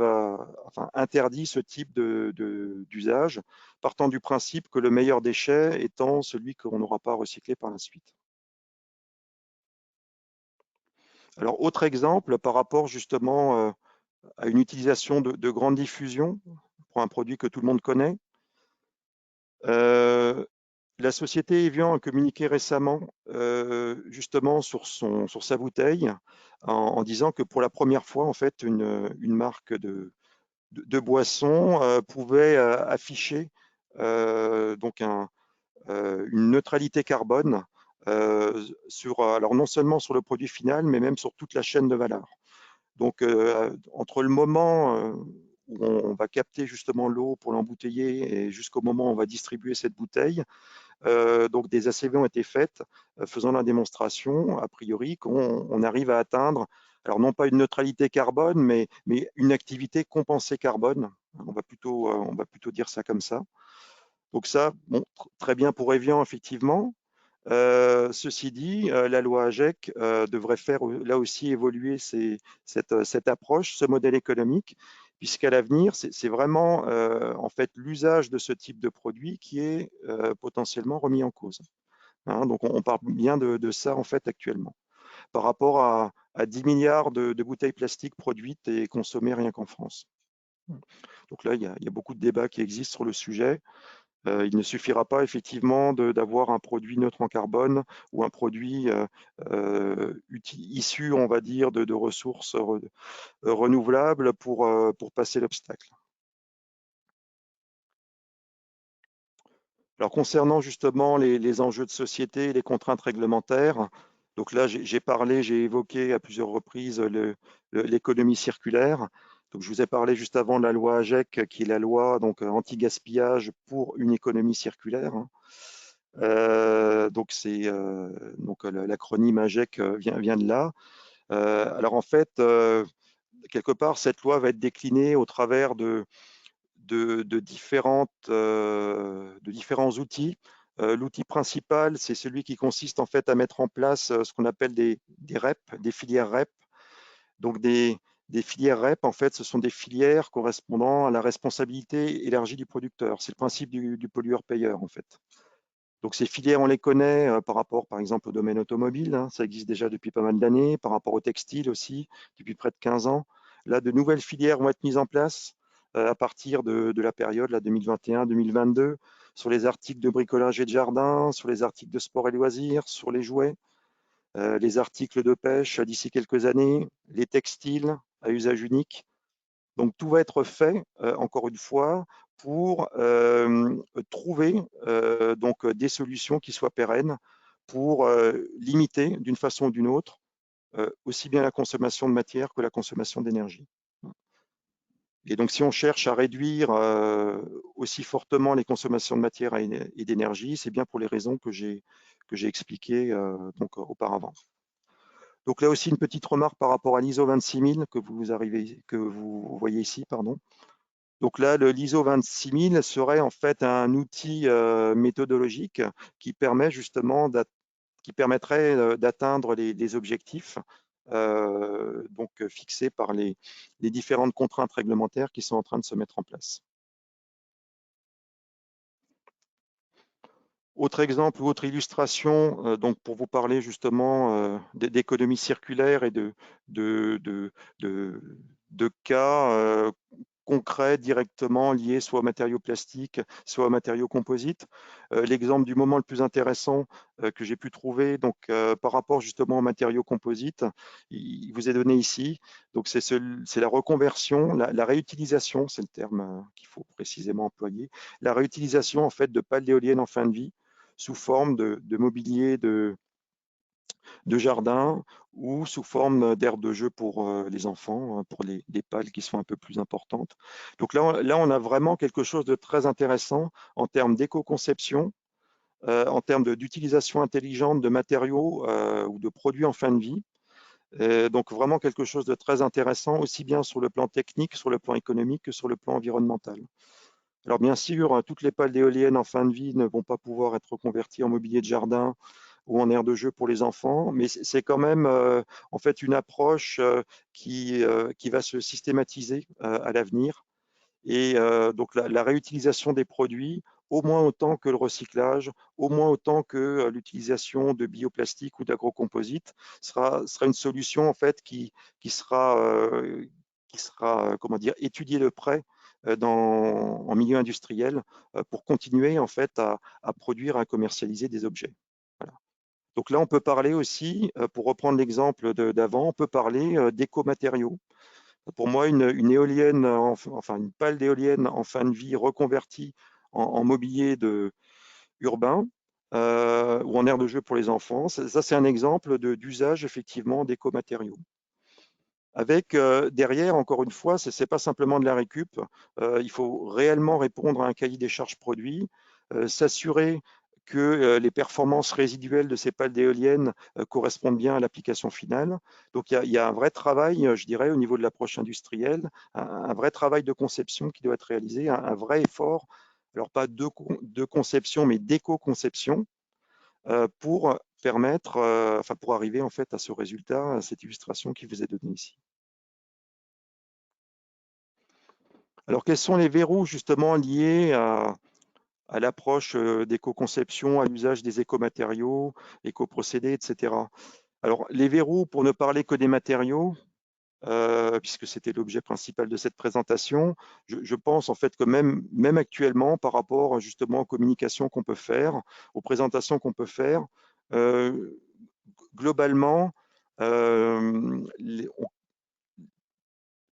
interdit ce type d'usage, partant du principe que le meilleur déchet étant celui qu'on n'aura pas recyclé par la suite. Alors, autre exemple par rapport justement à une utilisation de grande diffusion pour un produit que tout le monde connaît. La société Evian a communiqué récemment justement sur sa bouteille en disant que pour la première fois, en fait, une marque de boissons pouvait afficher donc une neutralité carbone alors non seulement sur le produit final, mais même sur toute la chaîne de valeur. Donc entre le moment où on va capter justement l'eau pour l'embouteiller et jusqu'au moment où on va distribuer cette bouteille, donc des ACV ont été faites faisant la démonstration, a priori, qu'on arrive à atteindre, alors non pas une neutralité carbone, mais une activité compensée carbone. On va plutôt dire ça comme ça. Donc ça, bon, très bien pour Evian, effectivement. Ceci dit, la loi AGEC devrait faire là aussi évoluer cette approche, ce modèle économique, puisqu'à l'avenir, c'est vraiment en fait l'usage de ce type de produit qui est potentiellement remis en cause. Hein, donc on parle bien de ça en fait actuellement. par rapport à 10 milliards de bouteilles plastiques produites et consommées rien qu'en France. Donc là, il y a beaucoup de débats qui existent sur le sujet. Il ne suffira pas effectivement d'avoir un produit neutre en carbone ou un produit issu, on va dire, de ressources renouvelables pour passer l'obstacle. Alors concernant justement les enjeux de société et les contraintes réglementaires, donc là j'ai évoqué à plusieurs reprises l'économie circulaire. Donc je vous ai parlé juste avant de la loi AGEC, qui est la loi donc anti-gaspillage pour une économie circulaire. Donc l'acronyme AGEC vient de là. Alors en fait, quelque part, cette loi va être déclinée au travers de différents outils. L'outil principal, c'est celui qui consiste en fait à mettre en place ce qu'on appelle des REP, des filières REP. Donc des filières REP, en fait, ce sont des filières correspondant à la responsabilité élargie du producteur. C'est le principe du pollueur-payeur, en fait. Donc ces filières, on les connaît par rapport, par exemple, au domaine automobile. Hein, ça existe déjà depuis pas mal d'années. Par rapport au textile aussi, depuis près de 15 ans. Là, de nouvelles filières vont être mises en place à partir de la période 2021-2022 sur les articles de bricolage et de jardin, sur les articles de sport et loisirs, sur les jouets, les articles de pêche d'ici quelques années, les textiles à usage unique. Donc tout va être fait, encore une fois, pour trouver donc des solutions qui soient pérennes pour limiter d'une façon ou d'une autre aussi bien la consommation de matière que la consommation d'énergie. Et donc si on cherche à réduire aussi fortement les consommations de matière et d'énergie, c'est bien pour les raisons que j'ai expliquées donc auparavant. Donc là aussi une petite remarque par rapport à l'ISO 26000 que vous voyez ici, pardon. Donc là, l'ISO 26000 serait en fait un outil méthodologique qui permet justement qui permettrait d'atteindre les objectifs donc fixés par les différentes contraintes réglementaires qui sont en train de se mettre en place. Autre exemple ou autre illustration, donc pour vous parler justement d'économie circulaire et de cas concrets directement liés soit aux matériaux plastiques, soit aux matériaux composites. L'exemple du moment le plus intéressant que j'ai pu trouver, donc par rapport justement aux matériaux composites, il vous est donné ici. Donc c'est la reconversion, la réutilisation, c'est le terme qu'il faut précisément employer, la réutilisation en fait de pales d'éoliennes en fin de vie sous forme de mobilier de jardin ou sous forme d'aires de jeu pour les enfants, pour les pales qui sont un peu plus importantes. Donc là, on a vraiment quelque chose de très intéressant en termes d'éco-conception, en termes d'utilisation intelligente de matériaux ou de produits en fin de vie. Donc vraiment quelque chose de très intéressant, aussi bien sur le plan technique, sur le plan économique que sur le plan environnemental. Alors bien sûr, toutes les pales d'éoliennes en fin de vie ne vont pas pouvoir être reconverties en mobilier de jardin ou en aire de jeu pour les enfants, mais c'est quand même en fait une approche qui va se systématiser à l'avenir. Et donc la réutilisation des produits, au moins autant que le recyclage, au moins autant que l'utilisation de bioplastique ou d'agrocomposites, sera une solution en fait qui sera comment dire, étudiée de près en milieu industriel pour continuer en fait à produire, à commercialiser des objets. Voilà. Donc là, on peut parler aussi, pour reprendre l'exemple d'avant, on peut parler d'écomatériaux. Pour moi, une éolienne, enfin une pale d'éolienne en fin de vie reconvertie en mobilier urbain ou en aire de jeu pour les enfants, ça c'est un exemple d'usage effectivement d'écomatériaux. Avec derrière, encore une fois, ce n'est pas simplement de la récup, il faut réellement répondre à un cahier des charges produit, s'assurer que les performances résiduelles de ces pales d'éoliennes correspondent bien à l'application finale. Donc il y a un vrai travail, je dirais, au niveau de l'approche industrielle, un vrai travail de conception qui doit être réalisé, un vrai effort, alors pas de conception, mais d'éco-conception, pour permettre, enfin pour arriver en fait à ce résultat, à cette illustration qui vous est donnée ici. Alors, quels sont les verrous justement liés à l'approche d'éco-conception, à l'usage des écomatériaux, éco-procédés, etc. Alors, les verrous, pour ne parler que des matériaux, puisque c'était l'objet principal de cette présentation, je pense en fait que même actuellement, par rapport justement aux communications qu'on peut faire, aux présentations qu'on peut faire, globalement, par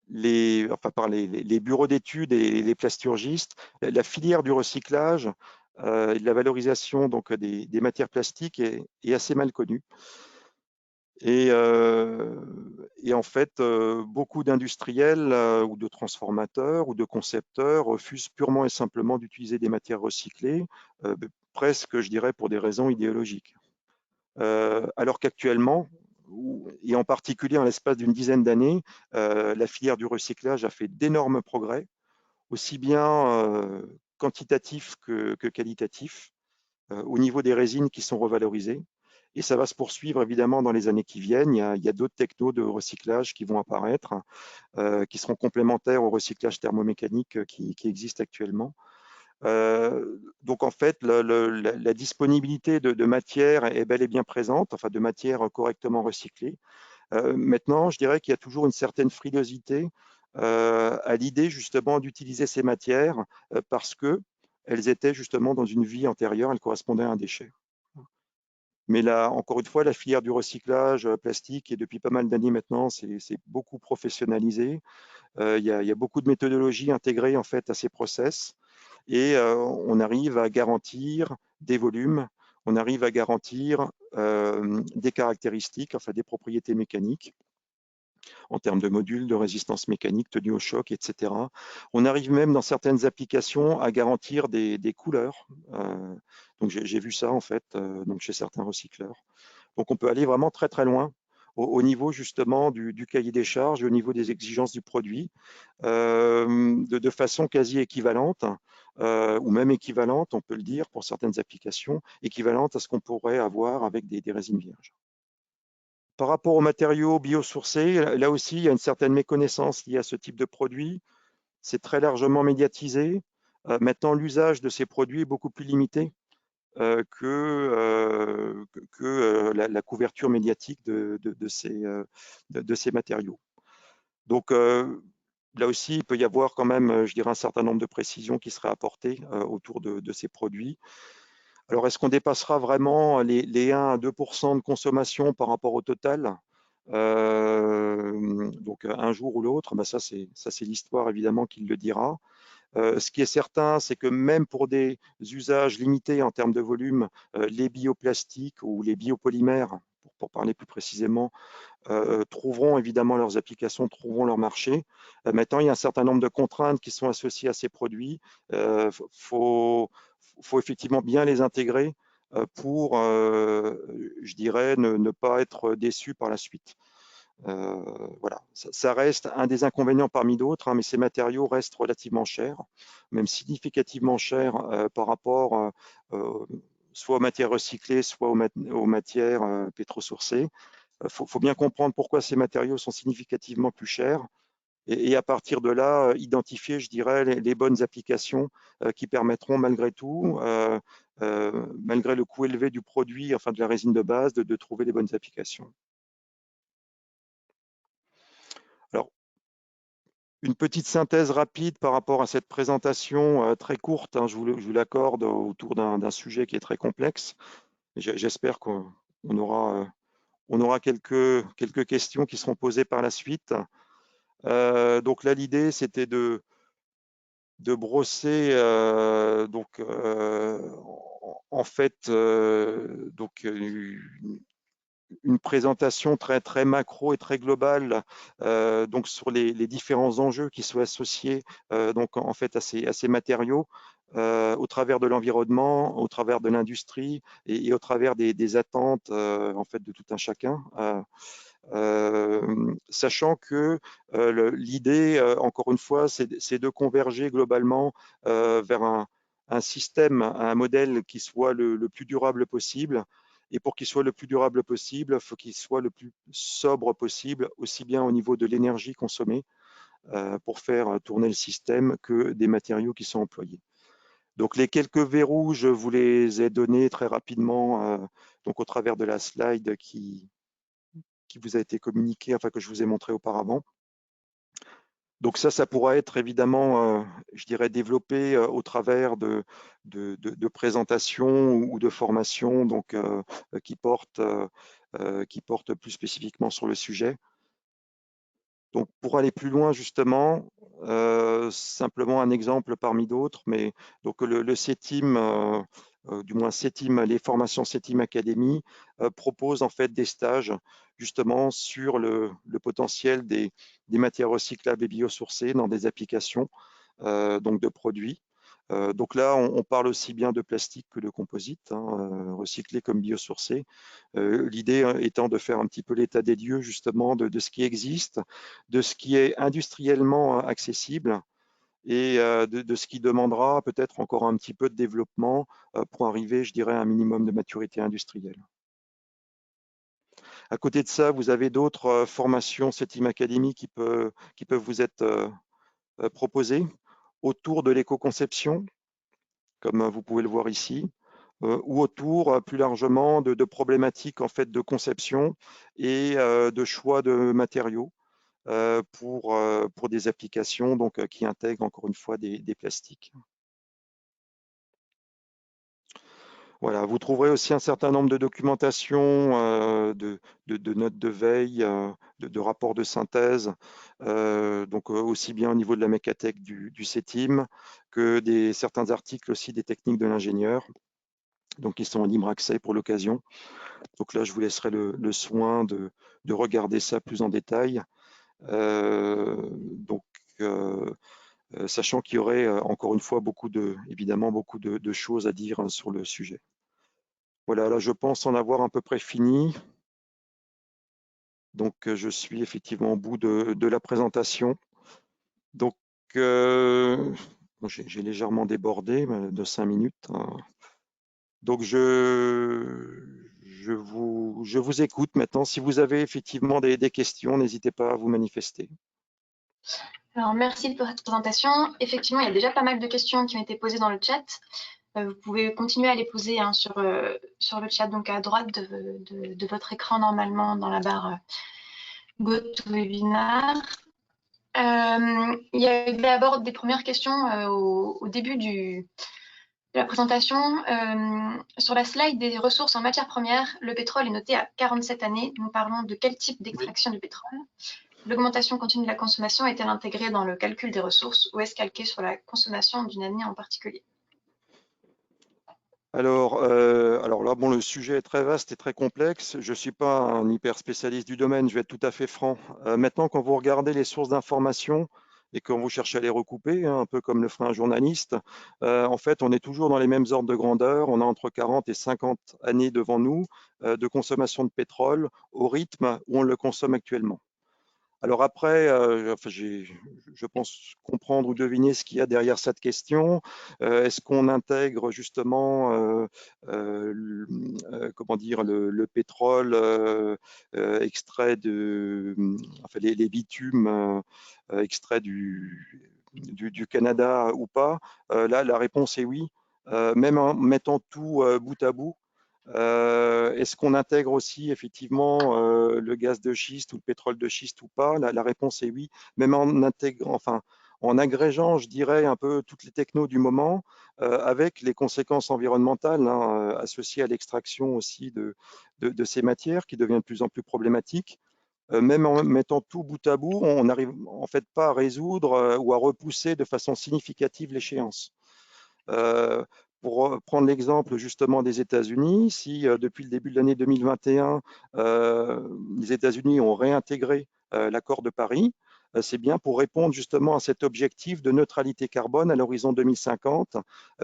les bureaux d'études et les plasturgistes, la filière du recyclage et de la valorisation donc, des matières plastiques est assez mal connue. Et en fait, beaucoup d'industriels ou de transformateurs ou de concepteurs refusent purement et simplement d'utiliser des matières recyclées, presque, je dirais, pour des raisons idéologiques. Alors qu'actuellement, et en particulier en l'espace d'une dizaine d'années, la filière du recyclage a fait d'énormes progrès, aussi bien quantitatifs que qualitatifs, au niveau des résines qui sont revalorisées. Et ça va se poursuivre évidemment dans les années qui viennent. Il y a d'autres technos de recyclage qui vont apparaître, qui seront complémentaires au recyclage thermomécanique qui existe actuellement. Donc en fait, la disponibilité de matières est bel et bien présente, enfin de matières correctement recyclées. Maintenant, je dirais qu'il y a toujours une certaine frilosité à l'idée justement d'utiliser ces matières parce que elles étaient justement dans une vie antérieure, elles correspondaient à un déchet. Mais là, encore une fois, la filière du recyclage plastique, et depuis pas mal d'années maintenant, c'est beaucoup professionnalisé. Il y a beaucoup de méthodologies intégrées en fait à ces process, et on arrive à garantir des volumes, on arrive à garantir des caractéristiques, enfin des propriétés mécaniques en termes de modules, de résistance mécanique, tenue au choc, etc. On arrive même dans certaines applications à garantir des couleurs. Donc j'ai vu ça en fait donc chez certains recycleurs. Donc on peut aller vraiment très très loin au niveau justement du cahier des charges, au niveau des exigences du produit, de façon quasi équivalente, ou même équivalente, on peut le dire pour certaines applications, équivalente à ce qu'on pourrait avoir avec des résines vierges. Par rapport aux matériaux biosourcés, là aussi, il y a une certaine méconnaissance liée à ce type de produit. C'est très largement médiatisé. Maintenant, l'usage de ces produits est beaucoup plus limité que la couverture médiatique de ces matériaux. Donc, là aussi, il peut y avoir quand même, je dirais, un certain nombre de précisions qui seraient apportées autour de ces produits. Alors, est-ce qu'on dépassera vraiment les 1 à 2 % de consommation par rapport au total? Donc, un jour ou l'autre, ben ça, c'est l'histoire évidemment qui le dira. Ce qui est certain, c'est que même pour des usages limités en termes de volume, les bioplastiques ou les biopolymères, pour parler plus précisément, trouveront évidemment leurs applications, trouveront leur marché. Maintenant, il y a un certain nombre de contraintes qui sont associées à ces produits. Il faut effectivement bien les intégrer pour, je dirais, ne pas être déçu par la suite. Voilà, ça reste un des inconvénients parmi d'autres, hein, mais ces matériaux restent relativement chers, même significativement chers par rapport soit aux matières recyclées, soit aux matières pétrosourcées. Il faut bien comprendre pourquoi ces matériaux sont significativement plus chers et à partir de là, identifier, je dirais, les bonnes applications qui permettront malgré tout, malgré le coût élevé du produit, enfin de la résine de base, de trouver les bonnes applications. Alors, une petite synthèse rapide par rapport à cette présentation très courte, hein, je vous l'accorde, autour d'un sujet qui est très complexe. J'espère qu'on aura quelques questions qui seront posées par la suite. Donc là, l'idée, c'était de brosser en fait donc une présentation très très macro et très globale donc sur les différents enjeux qui sont associés donc en fait à ces matériaux au travers de l'environnement, au travers de l'industrie et au travers des attentes en fait de tout un chacun. Sachant que l'idée, encore une fois, c'est de converger globalement vers un système, un modèle qui soit le plus durable possible. Et pour qu'il soit le plus durable possible, il faut qu'il soit le plus sobre possible, aussi bien au niveau de l'énergie consommée pour faire tourner le système que des matériaux qui sont employés. Donc les quelques verrous, je vous les ai donnés très rapidement donc au travers de la slide qui qui vous a été communiqué, enfin que je vous ai montré auparavant. Donc ça pourra être évidemment, je dirais, développé au travers de présentations ou de formations donc, qui portent plus spécifiquement sur le sujet. Donc pour aller plus loin justement, simplement un exemple parmi d'autres, mais donc le CETIM, du moins CETIM, les formations CETIM Academy proposent en fait des stages justement sur le potentiel des matières recyclables et biosourcées dans des applications donc de produits. Donc là, on parle aussi bien de plastique que de composite, hein, recyclé comme biosourcé. L'idée étant de faire un petit peu l'état des lieux justement de ce qui existe, de ce qui est industriellement accessible et de ce qui demandera peut-être encore un petit peu de développement pour arriver, je dirais, à un minimum de maturité industrielle. À côté de ça, vous avez d'autres formations CETIM Academy qui peuvent vous être proposées autour de l'éco-conception, comme vous pouvez le voir ici, ou autour plus largement de problématiques en fait de conception et de choix de matériaux pour des applications donc, qui intègrent encore une fois des plastiques. Voilà, vous trouverez aussi un certain nombre de documentations, de notes de veille, de rapports de synthèse, donc aussi bien au niveau de la mécathèque du CETIM que certains articles aussi des techniques de l'ingénieur. Donc, ils sont en libre accès pour l'occasion. Donc là, je vous laisserai le soin de regarder ça plus en détail. Donc, sachant qu'il y aurait encore une fois évidemment beaucoup de choses à dire sur le sujet. Voilà, là, je pense en avoir à peu près fini. Donc, je suis effectivement au bout de la présentation. Donc, bon, j'ai légèrement débordé de 5 minutes, hein. Donc, je vous écoute maintenant. Si vous avez effectivement des questions, n'hésitez pas à vous manifester. Alors, merci pour cette présentation. Effectivement, il y a déjà pas mal de questions qui ont été posées dans le chat. Vous pouvez continuer à les poser hein, sur le chat, donc à droite de votre écran, normalement, dans la barre GoToWebinar. Il y a eu d'abord des premières questions au début de la présentation. Sur la slide des ressources en matières premières, le pétrole est noté à 47 années. Nous parlons de quel type d'extraction du pétrole? L'augmentation continue de la consommation est-elle intégrée dans le calcul des ressources ou est-ce calquée sur la consommation d'une année en particulier? Alors là, bon, le sujet est très vaste et très complexe. Je ne suis pas un hyper spécialiste du domaine, je vais être tout à fait franc. Maintenant, quand vous regardez les sources d'information et quand vous cherchez à les recouper, hein, un peu comme le ferait un journaliste, en fait, on est toujours dans les mêmes ordres de grandeur. On a entre 40 et 50 années devant nous de consommation de pétrole au rythme où on le consomme actuellement. Alors après, enfin, je pense comprendre ou deviner ce qu'il y a derrière cette question. Est-ce qu'on intègre justement, comment dire, le pétrole extrait enfin les bitumes extraits du Canada ou pas? Là, la réponse est oui. Même en mettant tout bout à bout, est-ce qu'on intègre aussi effectivement le gaz de schiste ou le pétrole de schiste ou pas? La réponse est oui, même en intégrant, enfin, en agrégeant, je dirais, un peu toutes les technos du moment, avec les conséquences environnementales hein, associées à l'extraction aussi de ces matières qui deviennent de plus en plus problématiques. Même en mettant tout bout à bout, on n'arrive en fait pas à résoudre ou à repousser de façon significative l'échéance. Pour prendre l'exemple justement des États-Unis, si depuis le début de l'année 2021, les États-Unis ont réintégré l'accord de Paris, c'est bien pour répondre justement à cet objectif de neutralité carbone à l'horizon 2050,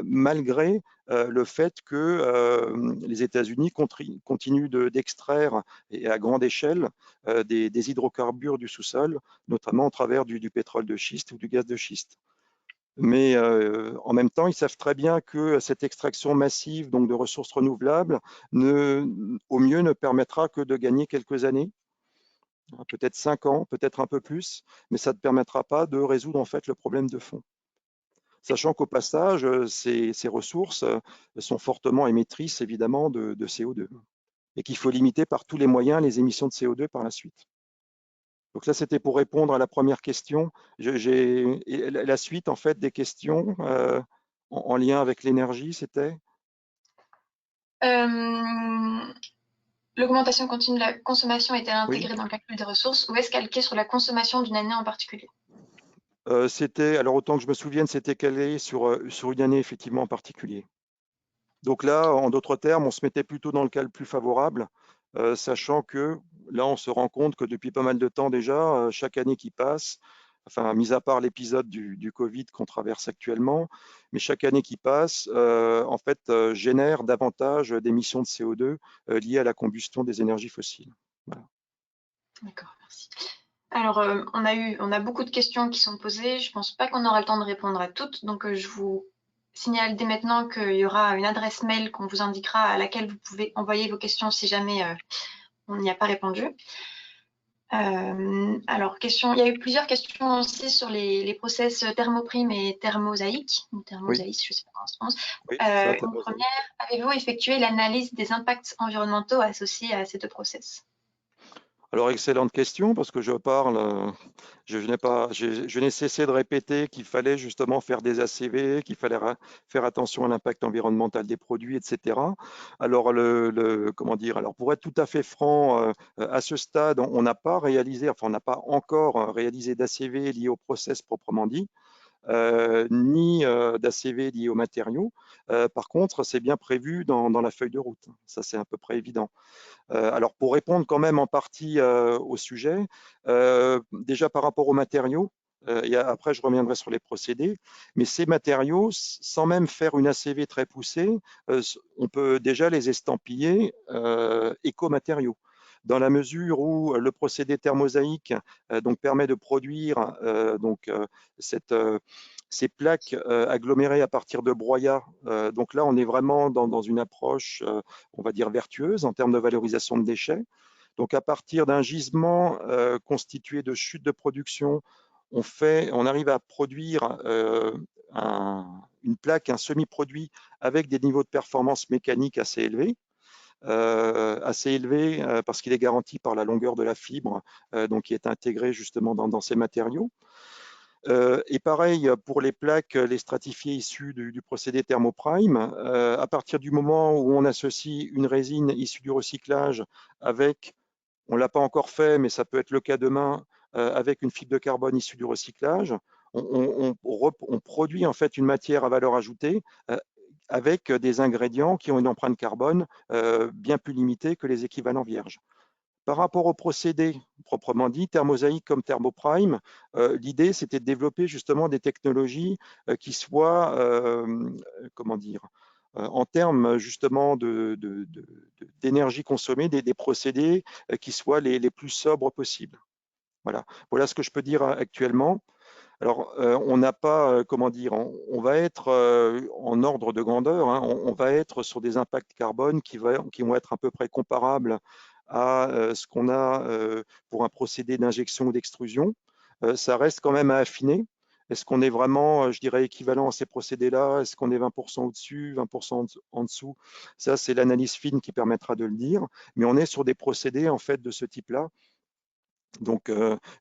malgré le fait que les États-Unis continuent d'extraire et à grande échelle des hydrocarbures du sous-sol, notamment au travers du pétrole de schiste ou du gaz de schiste. Mais en même temps, ils savent très bien que cette extraction massive donc de ressources renouvelables, au mieux, ne permettra que de gagner quelques années, peut-être 5 ans, peut-être un peu plus, mais ça ne permettra pas de résoudre en fait le problème de fond. Sachant qu'au passage, ces ressources sont fortement émettrices évidemment de CO2. et qu'il faut limiter par tous les moyens les émissions de CO2 par la suite. Donc là, c'était pour répondre à la première question. Et la suite, en fait, des questions en lien avec l'énergie, c'était? L'augmentation continue de la consommation est-elle Oui. intégrée dans le calcul des ressources ou est-ce calquée sur la consommation d'une année en particulier? C'était, alors autant que je me souvienne, c'était calé sur une année effectivement en particulier. Donc là, en d'autres termes, on se mettait plutôt dans le cas le plus favorable, sachant que là, on se rend compte que depuis pas mal de temps déjà, chaque année qui passe, enfin, mis à part l'épisode du Covid qu'on traverse actuellement, mais chaque année qui passe, en fait, génère davantage d'émissions de CO2 liées à la combustion des énergies fossiles. Voilà. D'accord, merci. Alors, on a beaucoup de questions qui sont posées. Je pense pas qu'on aura le temps de répondre à toutes. Donc, je vous signale dès maintenant qu'il y aura une adresse mail qu'on vous indiquera à laquelle vous pouvez envoyer vos questions si jamais on n'y a pas répondu. Alors, il y a eu plusieurs questions aussi sur les process thermoprime et thermosaïque, ou Oui, thermosaïque, je ne sais pas comment on se prononce. oui, c'est un Une thermosaïque. première, avez-vous effectué l'analyse des impacts environnementaux associés à ces deux process? Alors, excellente question, parce que je parle, je n'ai cessé de répéter qu'il fallait justement faire des ACV, qu'il fallait faire attention à l'impact environnemental des produits, etc. Alors, comment dire, alors pour être tout à fait franc, à ce stade, on n'a pas réalisé, enfin, on n'a pas encore réalisé d'ACV lié au process proprement dit. Ni d'ACV lié aux matériaux. Par contre, c'est bien prévu dans la feuille de route. Ça, c'est à peu près évident. Alors, pour répondre quand même en partie au sujet, déjà par rapport aux matériaux, et après je reviendrai sur les procédés, mais ces matériaux, sans même faire une ACV très poussée, on peut déjà les estampiller éco-matériaux, dans la mesure où le procédé thermosaïque donc permet de produire cette, ces plaques agglomérées à partir de broyats. Donc là, on est vraiment dans une approche, on va dire, vertueuse en termes de valorisation de déchets. Donc à partir d'un gisement constitué de chutes de production, on arrive à produire une plaque, un semi-produit avec des niveaux de performance mécanique assez élevés. Parce qu'il est garanti par la longueur de la fibre, donc qui est intégrée justement dans ces matériaux. Et pareil pour les plaques, les stratifiées issues du procédé thermoprime. À partir du moment où on associe une résine issue du recyclage avec, on ne l'a pas encore fait, mais ça peut être le cas demain, avec une fibre de carbone issue du recyclage, on produit en fait une matière à valeur ajoutée avec des ingrédients qui ont une empreinte carbone bien plus limitée que les équivalents vierges. Par rapport au procédé proprement dit, thermosaïque comme thermoprime, l'idée c'était de développer justement des technologies qui soient, comment dire, en termes justement d'énergie consommée, des procédés qui soient les plus sobres possibles. Voilà ce que je peux dire actuellement. Alors, on n'a pas, comment dire, on va être en ordre de grandeur, hein, on va être sur des impacts carbone qui vont être à peu près comparables à ce qu'on a pour un procédé d'injection ou d'extrusion. Ça reste quand même à affiner. Est-ce qu'on est vraiment, je dirais, équivalent à ces procédés-là? Est-ce qu'on est 20% au-dessus, 20% en dessous? Ça, c'est l'analyse fine qui permettra de le dire. Mais on est sur des procédés en fait de ce type-là. Donc,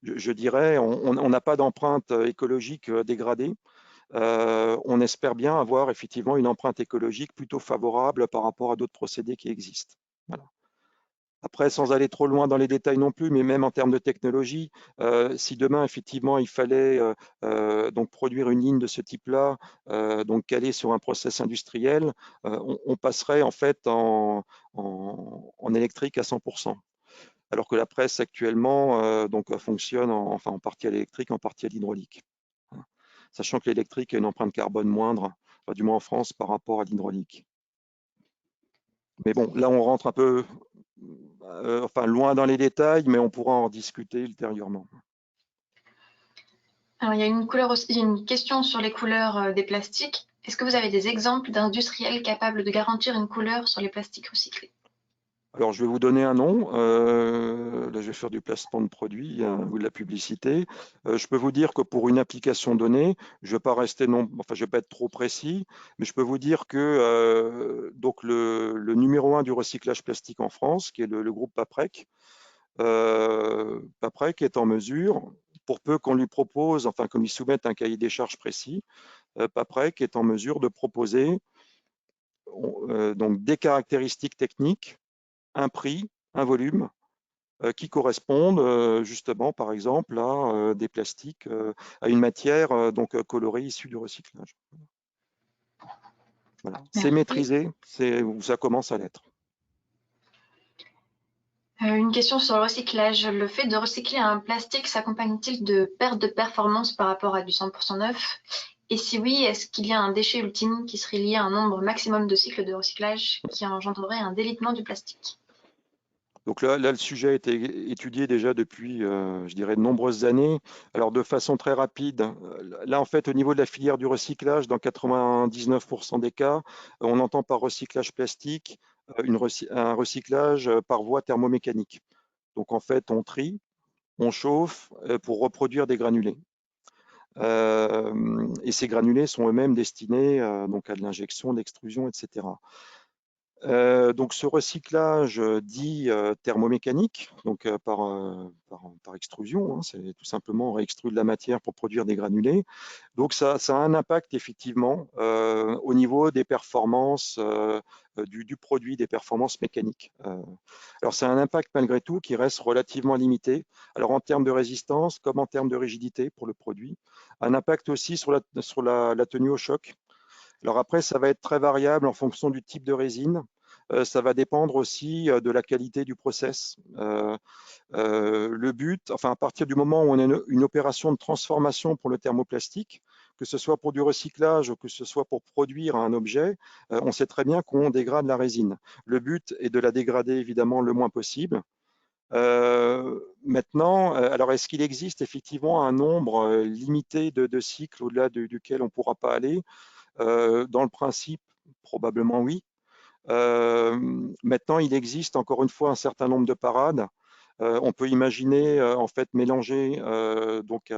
je dirais, on n'a pas d'empreinte écologique dégradée. On espère bien avoir effectivement une empreinte écologique plutôt favorable par rapport à d'autres procédés qui existent. Voilà. Après, sans aller trop loin dans les détails non plus, mais même en termes de technologie, si demain effectivement il fallait donc produire une ligne de ce type-là, donc calée sur un process industriel, on passerait en fait en électrique à 100%. Alors que la presse actuellement donc fonctionne en partie à l'électrique, en partie à l'hydraulique. Sachant que l'électrique a une empreinte carbone moindre, enfin, du moins en France, par rapport à l'hydraulique. Mais bon, là, on rentre un peu loin dans les détails, mais on pourra en discuter ultérieurement. Alors, il y a une question sur les couleurs des plastiques. Est-ce que vous avez des exemples d'industriels capables de garantir une couleur sur les plastiques recyclés? Alors, je vais vous donner un nom. Là, je vais faire du placement de produits ou de la publicité. Je peux vous dire que pour une application donnée, je ne vais pas rester enfin, je vais pas être trop précis, mais je peux vous dire que donc le numéro 1 du recyclage plastique en France, qui est le groupe Paprec, Paprec est en mesure, pour peu qu'on lui propose, enfin qu'on lui soumette un cahier des charges précis, Paprec est en mesure de proposer donc des caractéristiques techniques, un prix, un volume, qui correspondent justement, par exemple, à des plastiques, à une matière donc colorée issue du recyclage. Voilà. C'est maîtrisé, ça commence à l'être. Une question sur le recyclage. Le fait de recycler un plastique s'accompagne-t-il de perte de performance par rapport à du 100% neuf? Et si oui, est-ce qu'il y a un déchet ultime qui serait lié à un nombre maximum de cycles de recyclage qui engendrerait un délitement du plastique? Donc là, le sujet a été étudié déjà depuis, je dirais, de nombreuses années. Alors de façon très rapide, là en fait au niveau de la filière du recyclage, dans 99% des cas, on entend par recyclage plastique un recyclage par voie thermomécanique. Donc en fait, on trie, on chauffe pour reproduire des granulés. Et ces granulés sont eux-mêmes destinés donc à de l'injection, d'extrusion, etc. Donc ce recyclage dit thermomécanique, donc par extrusion, hein, c'est tout simplement réextruire de la matière pour produire des granulés. Donc ça a un impact effectivement au niveau des performances du produit, des performances mécaniques. Alors c'est un impact malgré tout qui reste relativement limité. Alors en termes de résistance comme en termes de rigidité pour le produit, un impact aussi sur la tenue au choc. Alors après, ça va être très variable en fonction du type de résine. Ça va dépendre aussi de la qualité du process. Le but, enfin à partir du moment où on a une opération de transformation pour le thermoplastique, que ce soit pour du recyclage ou que ce soit pour produire un objet, on sait très bien qu'on dégrade la résine. Le but est de la dégrader évidemment le moins possible. Maintenant, alors est-ce qu'il existe effectivement un nombre limité de cycles au-delà duquel on ne pourra pas aller? Dans le principe, probablement oui. Maintenant, il existe encore une fois un certain nombre de parades. On peut imaginer en fait mélanger donc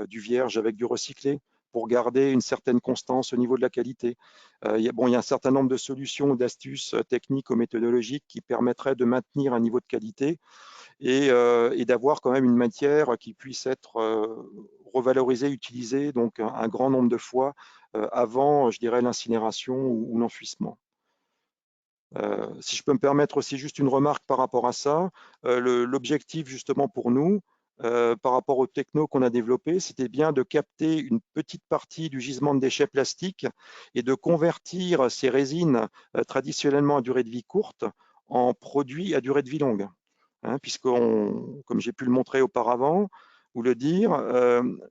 du vierge avec du recyclé pour garder une certaine constance au niveau de la qualité. Il y a un certain nombre de solutions ou d'astuces techniques ou méthodologiques qui permettraient de maintenir un niveau de qualité et d'avoir quand même une matière qui puisse être revalorisée, utilisée donc un grand nombre de fois avant, je dirais, l'incinération ou l'enfouissement. Si je peux me permettre aussi juste une remarque par rapport à ça, l'objectif justement pour nous, par rapport aux technos qu'on a développés, c'était bien de capter une petite partie du gisement de déchets plastiques et de convertir ces résines traditionnellement à durée de vie courte en produits à durée de vie longue. Hein, comme j'ai pu le montrer auparavant, ou le dire,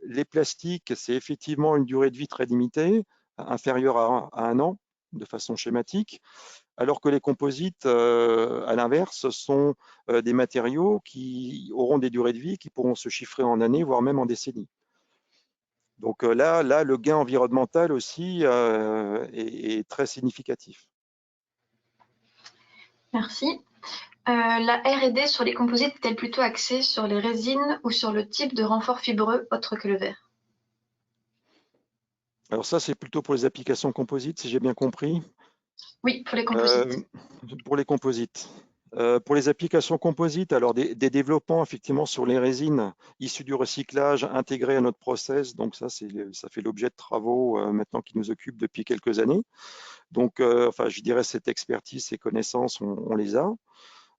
les plastiques, c'est effectivement une durée de vie très limitée, inférieure à un an, de façon schématique, alors que les composites, à l'inverse, sont des matériaux qui auront des durées de vie qui pourront se chiffrer en années, voire même en décennies. Donc là, le gain environnemental aussi est très significatif. Merci. La R&D sur les composites est-elle plutôt axée sur les résines ou sur le type de renfort fibreux autre que le verre? Alors ça, c'est plutôt pour les applications composites, si j'ai bien compris. Oui, pour les composites. Pour les composites. Pour les applications composites, alors des développements effectivement sur les résines issues du recyclage intégrées à notre process. Donc ça fait l'objet de travaux maintenant qui nous occupent depuis quelques années. Donc, enfin, je dirais cette expertise, ces connaissances, on les a.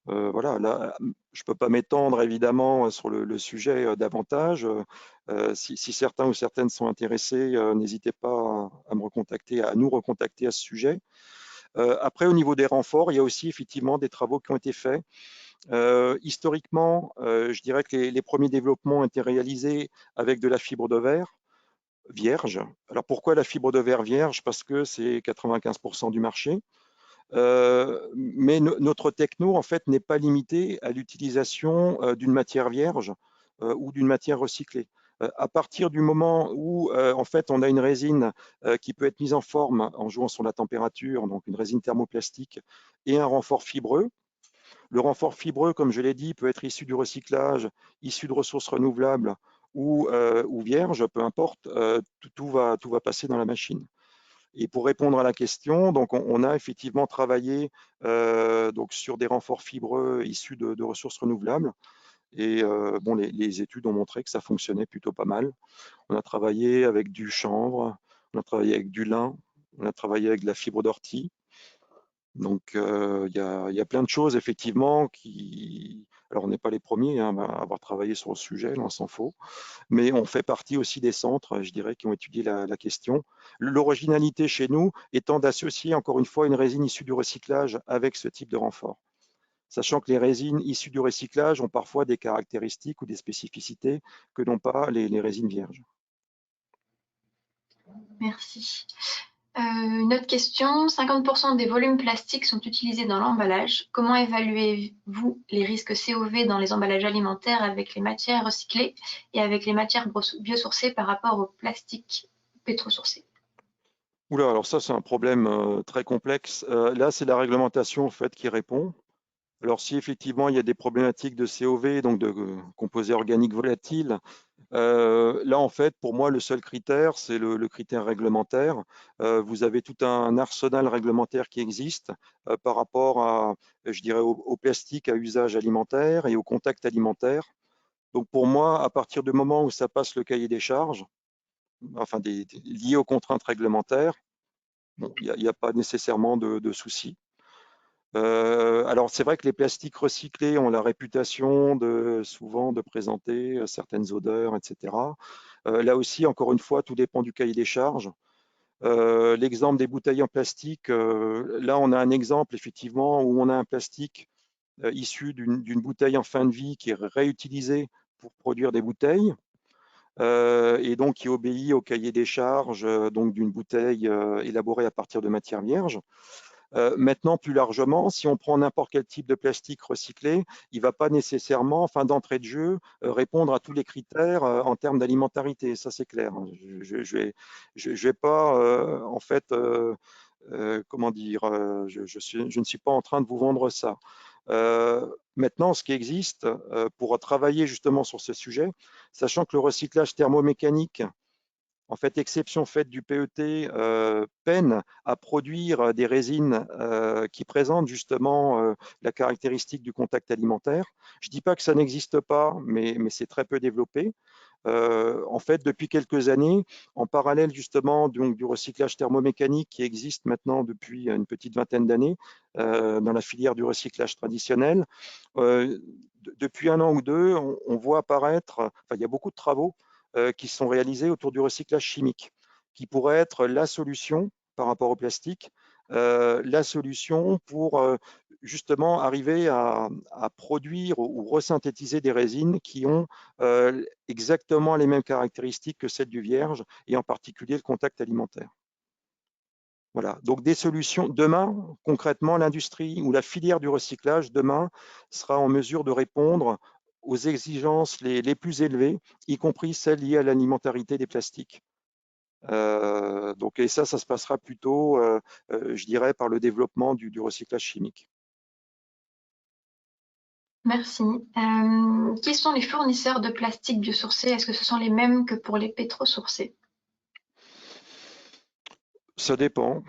Voilà, là, je ne peux pas m'étendre évidemment sur le sujet davantage. Si certains ou certaines sont intéressés, n'hésitez pas à me recontacter, à nous recontacter à ce sujet. Après, au niveau des renforts, il y a aussi effectivement des travaux qui ont été faits. Historiquement, je dirais que les premiers développements ont été réalisés avec de la fibre de verre vierge. Alors pourquoi la fibre de verre vierge? Parce que c'est 95% du marché. Mais notre techno, en fait, n'est pas limité à l'utilisation d'une matière vierge ou d'une matière recyclée. À partir du moment où, en fait, on a une résine qui peut être mise en forme en jouant sur la température, donc une résine thermoplastique et un renfort fibreux, Le renfort fibreux, comme je l'ai dit, peut être issu du recyclage, issu de ressources renouvelables ou vierge, peu importe, tout va passer dans la machine. Et pour répondre à la question, donc on a effectivement travaillé donc sur des renforts fibreux issus de ressources renouvelables. Et bon, les études ont montré que ça fonctionnait plutôt pas mal. On a travaillé avec du chanvre, on a travaillé avec du lin, on a travaillé avec de la fibre d'ortie. Donc il y a plein de choses effectivement qui. Alors on n'est pas les premiers hein, à avoir travaillé sur le sujet, loin s'en faut, mais on fait partie aussi des centres, je dirais, qui ont étudié la question. L'originalité chez nous étant d'associer encore une fois une résine issue du recyclage avec ce type de renfort. Sachant que les résines issues du recyclage ont parfois des caractéristiques ou des spécificités que n'ont pas les résines vierges. Merci. Une autre question, 50% des volumes plastiques sont utilisés dans l'emballage. Comment évaluez-vous les risques COV dans les emballages alimentaires avec les matières recyclées et avec les matières biosourcées par rapport au plastique pétrosourcé? Oula, alors ça c'est un problème très complexe. Là c'est la réglementation en fait qui répond. Alors si effectivement il y a des problématiques de COV, donc de composés organiques volatiles, là, en fait, pour moi, le seul critère, c'est le critère réglementaire. Vous avez tout un arsenal réglementaire qui existe par rapport à, je dirais, au plastique à usage alimentaire et au contact alimentaire. Donc, pour moi, à partir du moment où ça passe le cahier des charges, enfin, lié aux contraintes réglementaires, bon, il n'y a pas nécessairement de souci. Alors, c'est vrai que les plastiques recyclés ont la réputation souvent de présenter certaines odeurs, etc. Là aussi, encore une fois, tout dépend du cahier des charges. L'exemple des bouteilles en plastique, là, on a un exemple effectivement où on a un plastique issu d'une bouteille en fin de vie qui est réutilisée pour produire des bouteilles et donc qui obéit au cahier des charges donc d'une bouteille élaborée à partir de matières vierges. Maintenant, plus largement, si on prend n'importe quel type de plastique recyclé, il ne va pas nécessairement, enfin d'entrée de jeu, répondre à tous les critères en termes d'alimentarité, ça c'est clair. Je vais pas, en fait, comment dire, je ne suis pas en train de vous vendre ça. Maintenant, ce qui existe pour travailler justement sur ce sujet, sachant que le recyclage thermomécanique, en fait, exception faite du PET, peine à produire des résines qui présentent justement la caractéristique du contact alimentaire. Je ne dis pas que ça n'existe pas, mais c'est très peu développé. En fait, depuis quelques années, en parallèle justement donc, du recyclage thermomécanique qui existe maintenant depuis une petite vingtaine d'années dans la filière du recyclage traditionnel, depuis un an ou deux, on voit apparaître, enfin, il y a beaucoup de travaux qui sont réalisés autour du recyclage chimique, qui pourrait être la solution par rapport au plastique, la solution pour justement arriver à produire ou resynthétiser des résines qui ont exactement les mêmes caractéristiques que celles du vierge, et en particulier le contact alimentaire. Voilà, donc des solutions. Demain, concrètement, l'industrie ou la filière du recyclage, demain, sera en mesure de répondre aux exigences les plus élevées, y compris celles liées à l'alimentarité des plastiques. Donc, et ça se passera plutôt, je dirais, par le développement du recyclage chimique. Merci. Qui sont les fournisseurs de plastique biosourcés? Est-ce que ce sont les mêmes que pour les pétrosourcés? Ça dépend.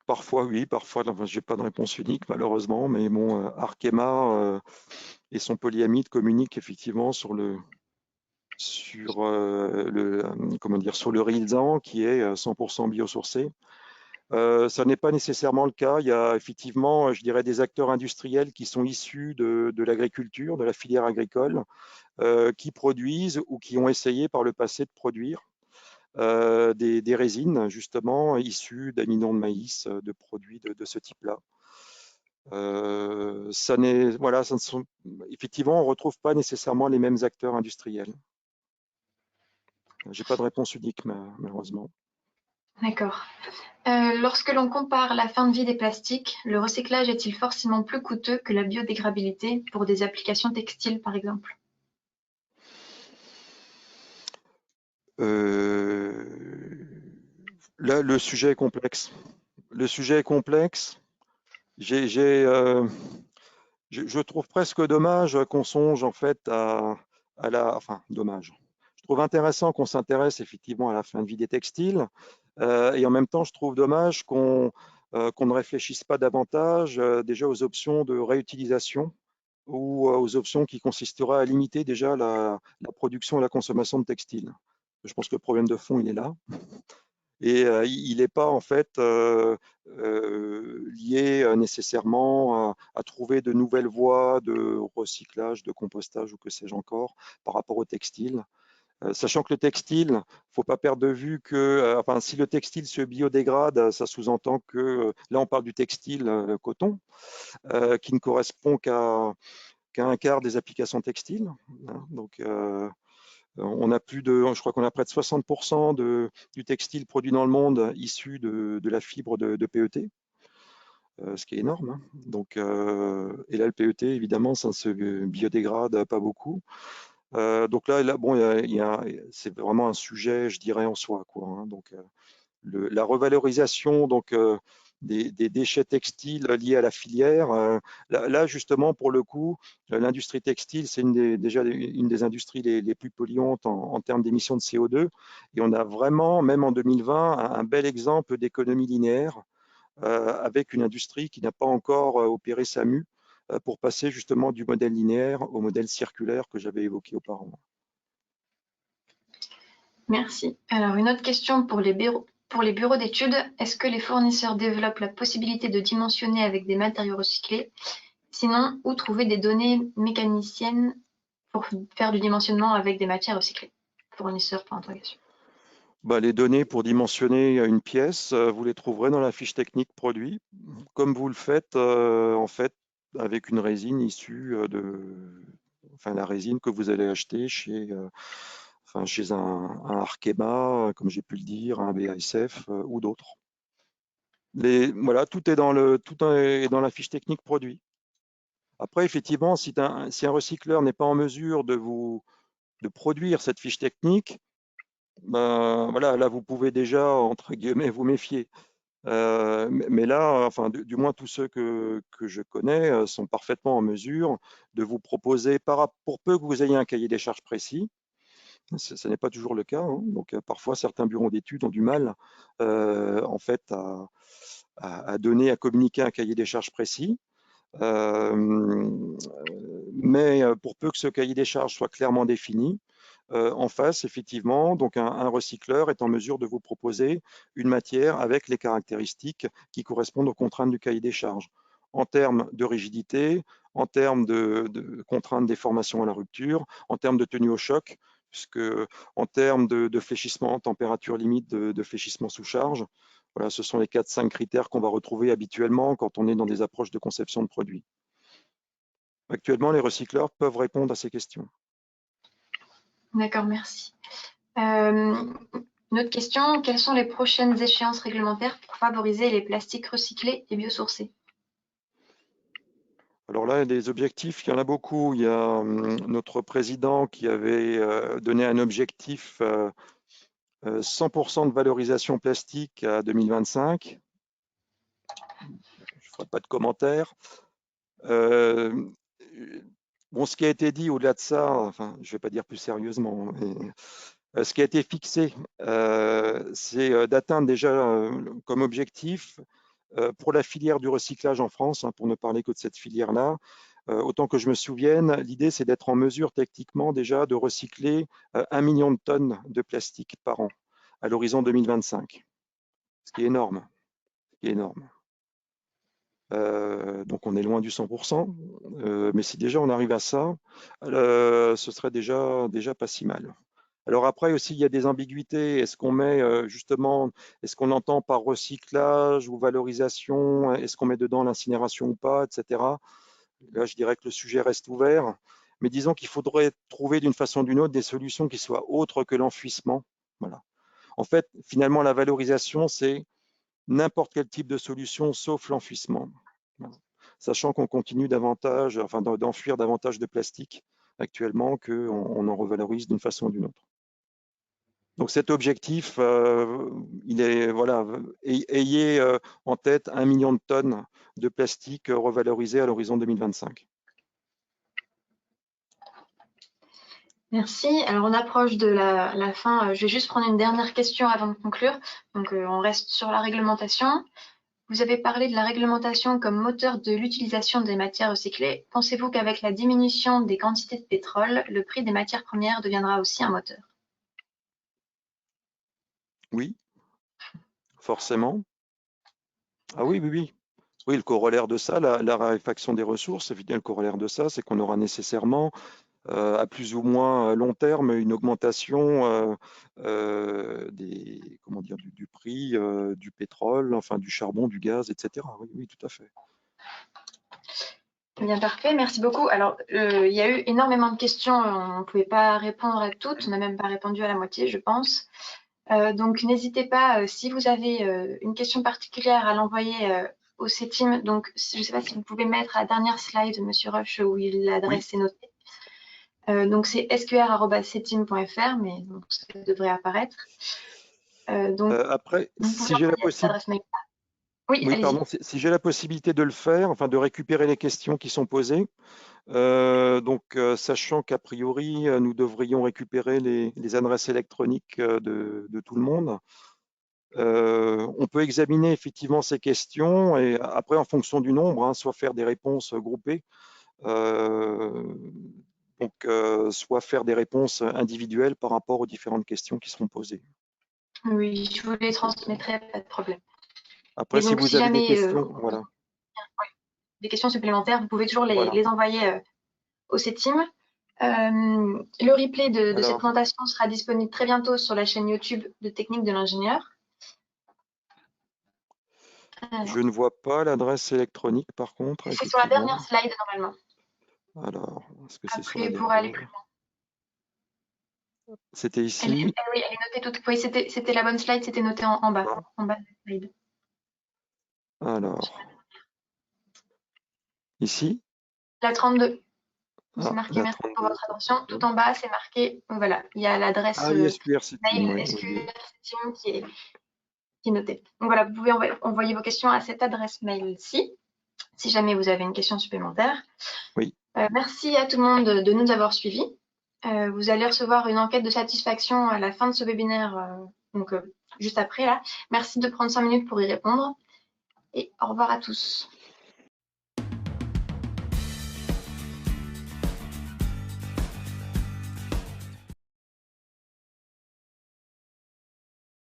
Parfois oui, parfois je n'ai pas de réponse unique malheureusement, mais bon, Arkema et son polyamide communiquent effectivement sur comment dire, sur le Rilsan qui est 100% biosourcé. Ça n'est pas nécessairement le cas. Il y a effectivement, je dirais, des acteurs industriels qui sont issus de l'agriculture, de la filière agricole, qui produisent ou qui ont essayé par le passé de produire des résines justement issues d'amidon de maïs, de produits de ce type-là. Voilà, effectivement, on ne retrouve pas nécessairement les mêmes acteurs industriels. J'ai pas de réponse unique, malheureusement. D'accord. Lorsque l'on compare la fin de vie des plastiques, le recyclage est-il forcément plus coûteux que la biodégradabilité pour des applications textiles, par exemple? Là, le sujet est complexe. Le sujet est complexe. je trouve presque dommage qu'on songe en fait enfin dommage. Je trouve intéressant qu'on s'intéresse effectivement à la fin de vie des textiles, et en même temps je trouve dommage qu'on ne réfléchisse pas davantage déjà aux options de réutilisation ou aux options qui consisteraient à limiter déjà la production et la consommation de textiles. Je pense que le problème de fond il est là. Et il n'est pas en fait lié nécessairement à trouver de nouvelles voies de recyclage, de compostage ou que sais-je encore par rapport au textile. Sachant que le textile, il ne faut pas perdre de vue que enfin, si le textile se biodégrade, ça sous-entend que là on parle du textile coton, qui ne correspond qu'à un quart des applications textiles. Hein. Donc on a je crois qu'on a près de 60% du textile produit dans le monde issu de la fibre de PET, ce qui est énorme. Hein. Donc, et là, le PET, évidemment, ça ne se biodégrade pas beaucoup. Donc là bon, c'est vraiment un sujet, je dirais, en soi, quoi. Hein. Donc, la revalorisation des déchets textiles liés à la filière. Là, justement, pour le coup, l'industrie textile, c'est déjà une des industries les plus polluantes en termes d'émissions de CO2. Et on a vraiment, même en 2020, un bel exemple d'économie linéaire avec une industrie qui n'a pas encore opéré sa mue pour passer justement du modèle linéaire au modèle circulaire que j'avais évoqué auparavant. Merci. Alors, une autre question pour les bureaux d'études. Est-ce que les fournisseurs développent la possibilité de dimensionner avec des matériaux recyclés? Sinon, où trouver des données mécaniciennes pour faire du dimensionnement avec des matières recyclées? Fournisseurs, point d'interrogation. Les données pour dimensionner une pièce, vous les trouverez dans la fiche technique produit, comme vous le faites en fait avec une résine issue enfin la résine que vous allez acheter chez un Arkema, comme j'ai pu le dire, un BASF ou d'autres. Voilà, tout est dans la fiche technique produit. Après, effectivement, si un recycleur n'est pas en mesure de produire cette fiche technique, ben, voilà, là, vous pouvez déjà, entre guillemets, vous méfier. Mais là, enfin, du moins tous ceux que je connais sont parfaitement en mesure de vous proposer, pour peu que vous ayez un cahier des charges précis, ce n'est pas toujours le cas. Hein. Donc, parfois, certains bureaux d'études ont du mal, en fait, à communiquer un cahier des charges précis. Mais pour peu que ce cahier des charges soit clairement défini, en face, effectivement, donc un recycleur est en mesure de vous proposer une matière avec les caractéristiques qui correspondent aux contraintes du cahier des charges, en termes de rigidité, en termes de contraintes des formations à la rupture, en termes de tenue au choc, puisque en termes de fléchissement, température limite de fléchissement sous charge. Voilà, ce sont les 4-5 critères qu'on va retrouver habituellement quand on est dans des approches de conception de produits. Actuellement, les recycleurs peuvent répondre à ces questions. D'accord, merci. Une autre question, quelles sont les prochaines échéances réglementaires pour favoriser les plastiques recyclés et biosourcés? Alors là, des objectifs, il y en a beaucoup. Il y a notre président qui avait donné un objectif 100% de valorisation plastique à 2025. Je ne ferai pas de commentaires. Bon, ce qui a été dit au-delà de ça, enfin, je ne vais pas dire plus sérieusement, mais ce qui a été fixé, c'est d'atteindre déjà comme objectif pour la filière du recyclage en France, hein, pour ne parler que de cette filière-là, autant que je me souvienne, l'idée c'est d'être en mesure techniquement déjà de recycler 1 million de tonnes de plastique par an à l'horizon 2025, ce qui est énorme. Donc on est loin du 100%, mais si déjà on arrive à ça, ce serait déjà pas si mal. Alors après aussi, il y a des ambiguïtés. Est-ce qu'on met justement, est-ce qu'on entend par recyclage ou valorisation, est-ce qu'on met dedans l'incinération ou pas, etc. Là, je dirais que le sujet reste ouvert. Mais disons qu'il faudrait trouver d'une façon ou d'une autre des solutions qui soient autres que l'enfouissement. Voilà. En fait, finalement, la valorisation, c'est n'importe quel type de solution sauf l'enfouissement. Voilà. Sachant qu'on continue davantage, enfin, d'enfouir davantage de plastique actuellement qu'on en revalorise d'une façon ou d'une autre. Donc cet objectif, il est, voilà, ayez en tête 1 million de tonnes de plastique revalorisé à l'horizon 2025. Merci. Alors, on approche de la fin. Je vais juste prendre une dernière question avant de conclure. Donc, on reste sur la réglementation. Vous avez parlé de la réglementation comme moteur de l'utilisation des matières recyclées. Pensez-vous qu'avec la diminution des quantités de pétrole, le prix des matières premières deviendra aussi un moteur? Oui, forcément. Ah oui, oui, oui. Oui, le corollaire de ça, la raréfaction des ressources, évidemment, le corollaire de ça, c'est qu'on aura nécessairement, à plus ou moins long terme, une augmentation comment dire, du prix du pétrole, enfin du charbon, du gaz, etc. Oui, oui, tout à fait. Bien, parfait. Merci beaucoup. Alors, il y a eu énormément de questions. On ne pouvait pas répondre à toutes. On n'a même pas répondu à la moitié, je pense. Donc, n'hésitez pas, si vous avez une question particulière, à l'envoyer au CETIM. Donc, je ne sais pas si vous pouvez mettre la dernière slide, Monsieur Rush, où Oui, l'adresse est notée. Donc, c'est sqr@cetim.fr, mais donc, ça devrait apparaître. Donc, après, vous pouvez si j'ai la envoyer à cette possibilité, adresse mail. Oui, oui, allez-y. pardon, si j'ai la possibilité de le faire, enfin de récupérer les questions qui sont posées, sachant qu'a priori, nous devrions récupérer les adresses électroniques de tout le monde. On peut examiner effectivement ces questions et après, en fonction du nombre, hein, soit faire des réponses groupées, euh, soit faire des réponses individuelles par rapport aux différentes questions qui seront posées. Oui, je vous les transmettrai, pas de problème. Après, Et si donc, vous si avez des jamais questions, voilà, des questions supplémentaires, vous pouvez toujours voilà. les envoyer au CETIM. Le replay de cette Alors, présentation sera disponible très bientôt sur la chaîne YouTube de Technique de l'ingénieur. je ne vois pas l'adresse électronique, par contre, C'est sur la dernière effectivement. slide normalement. Alors, est-ce que c'est sur la Après, pour aller plus dernière? loin. C'était ici? Oui, elle est notée toute. Oui, c'était la bonne slide, c'était noté Non. en bas de la slide. Alors, ici? La 32. C'est Ah, marqué la merci pour 32. votre attention. Tout en bas, c'est marqué, voilà, il y a l'adresse Ah oui, SQR mail Team, oui, oui, oui. SQL qui est notée. Donc voilà, vous pouvez envoyer vos questions à cette adresse mail-ci, si jamais vous avez une question supplémentaire. Oui, Merci à tout le monde de nous avoir suivis. Vous allez recevoir une enquête de satisfaction à la fin de ce webinaire, juste après là. Merci de prendre 5 minutes pour y répondre et au revoir à tous.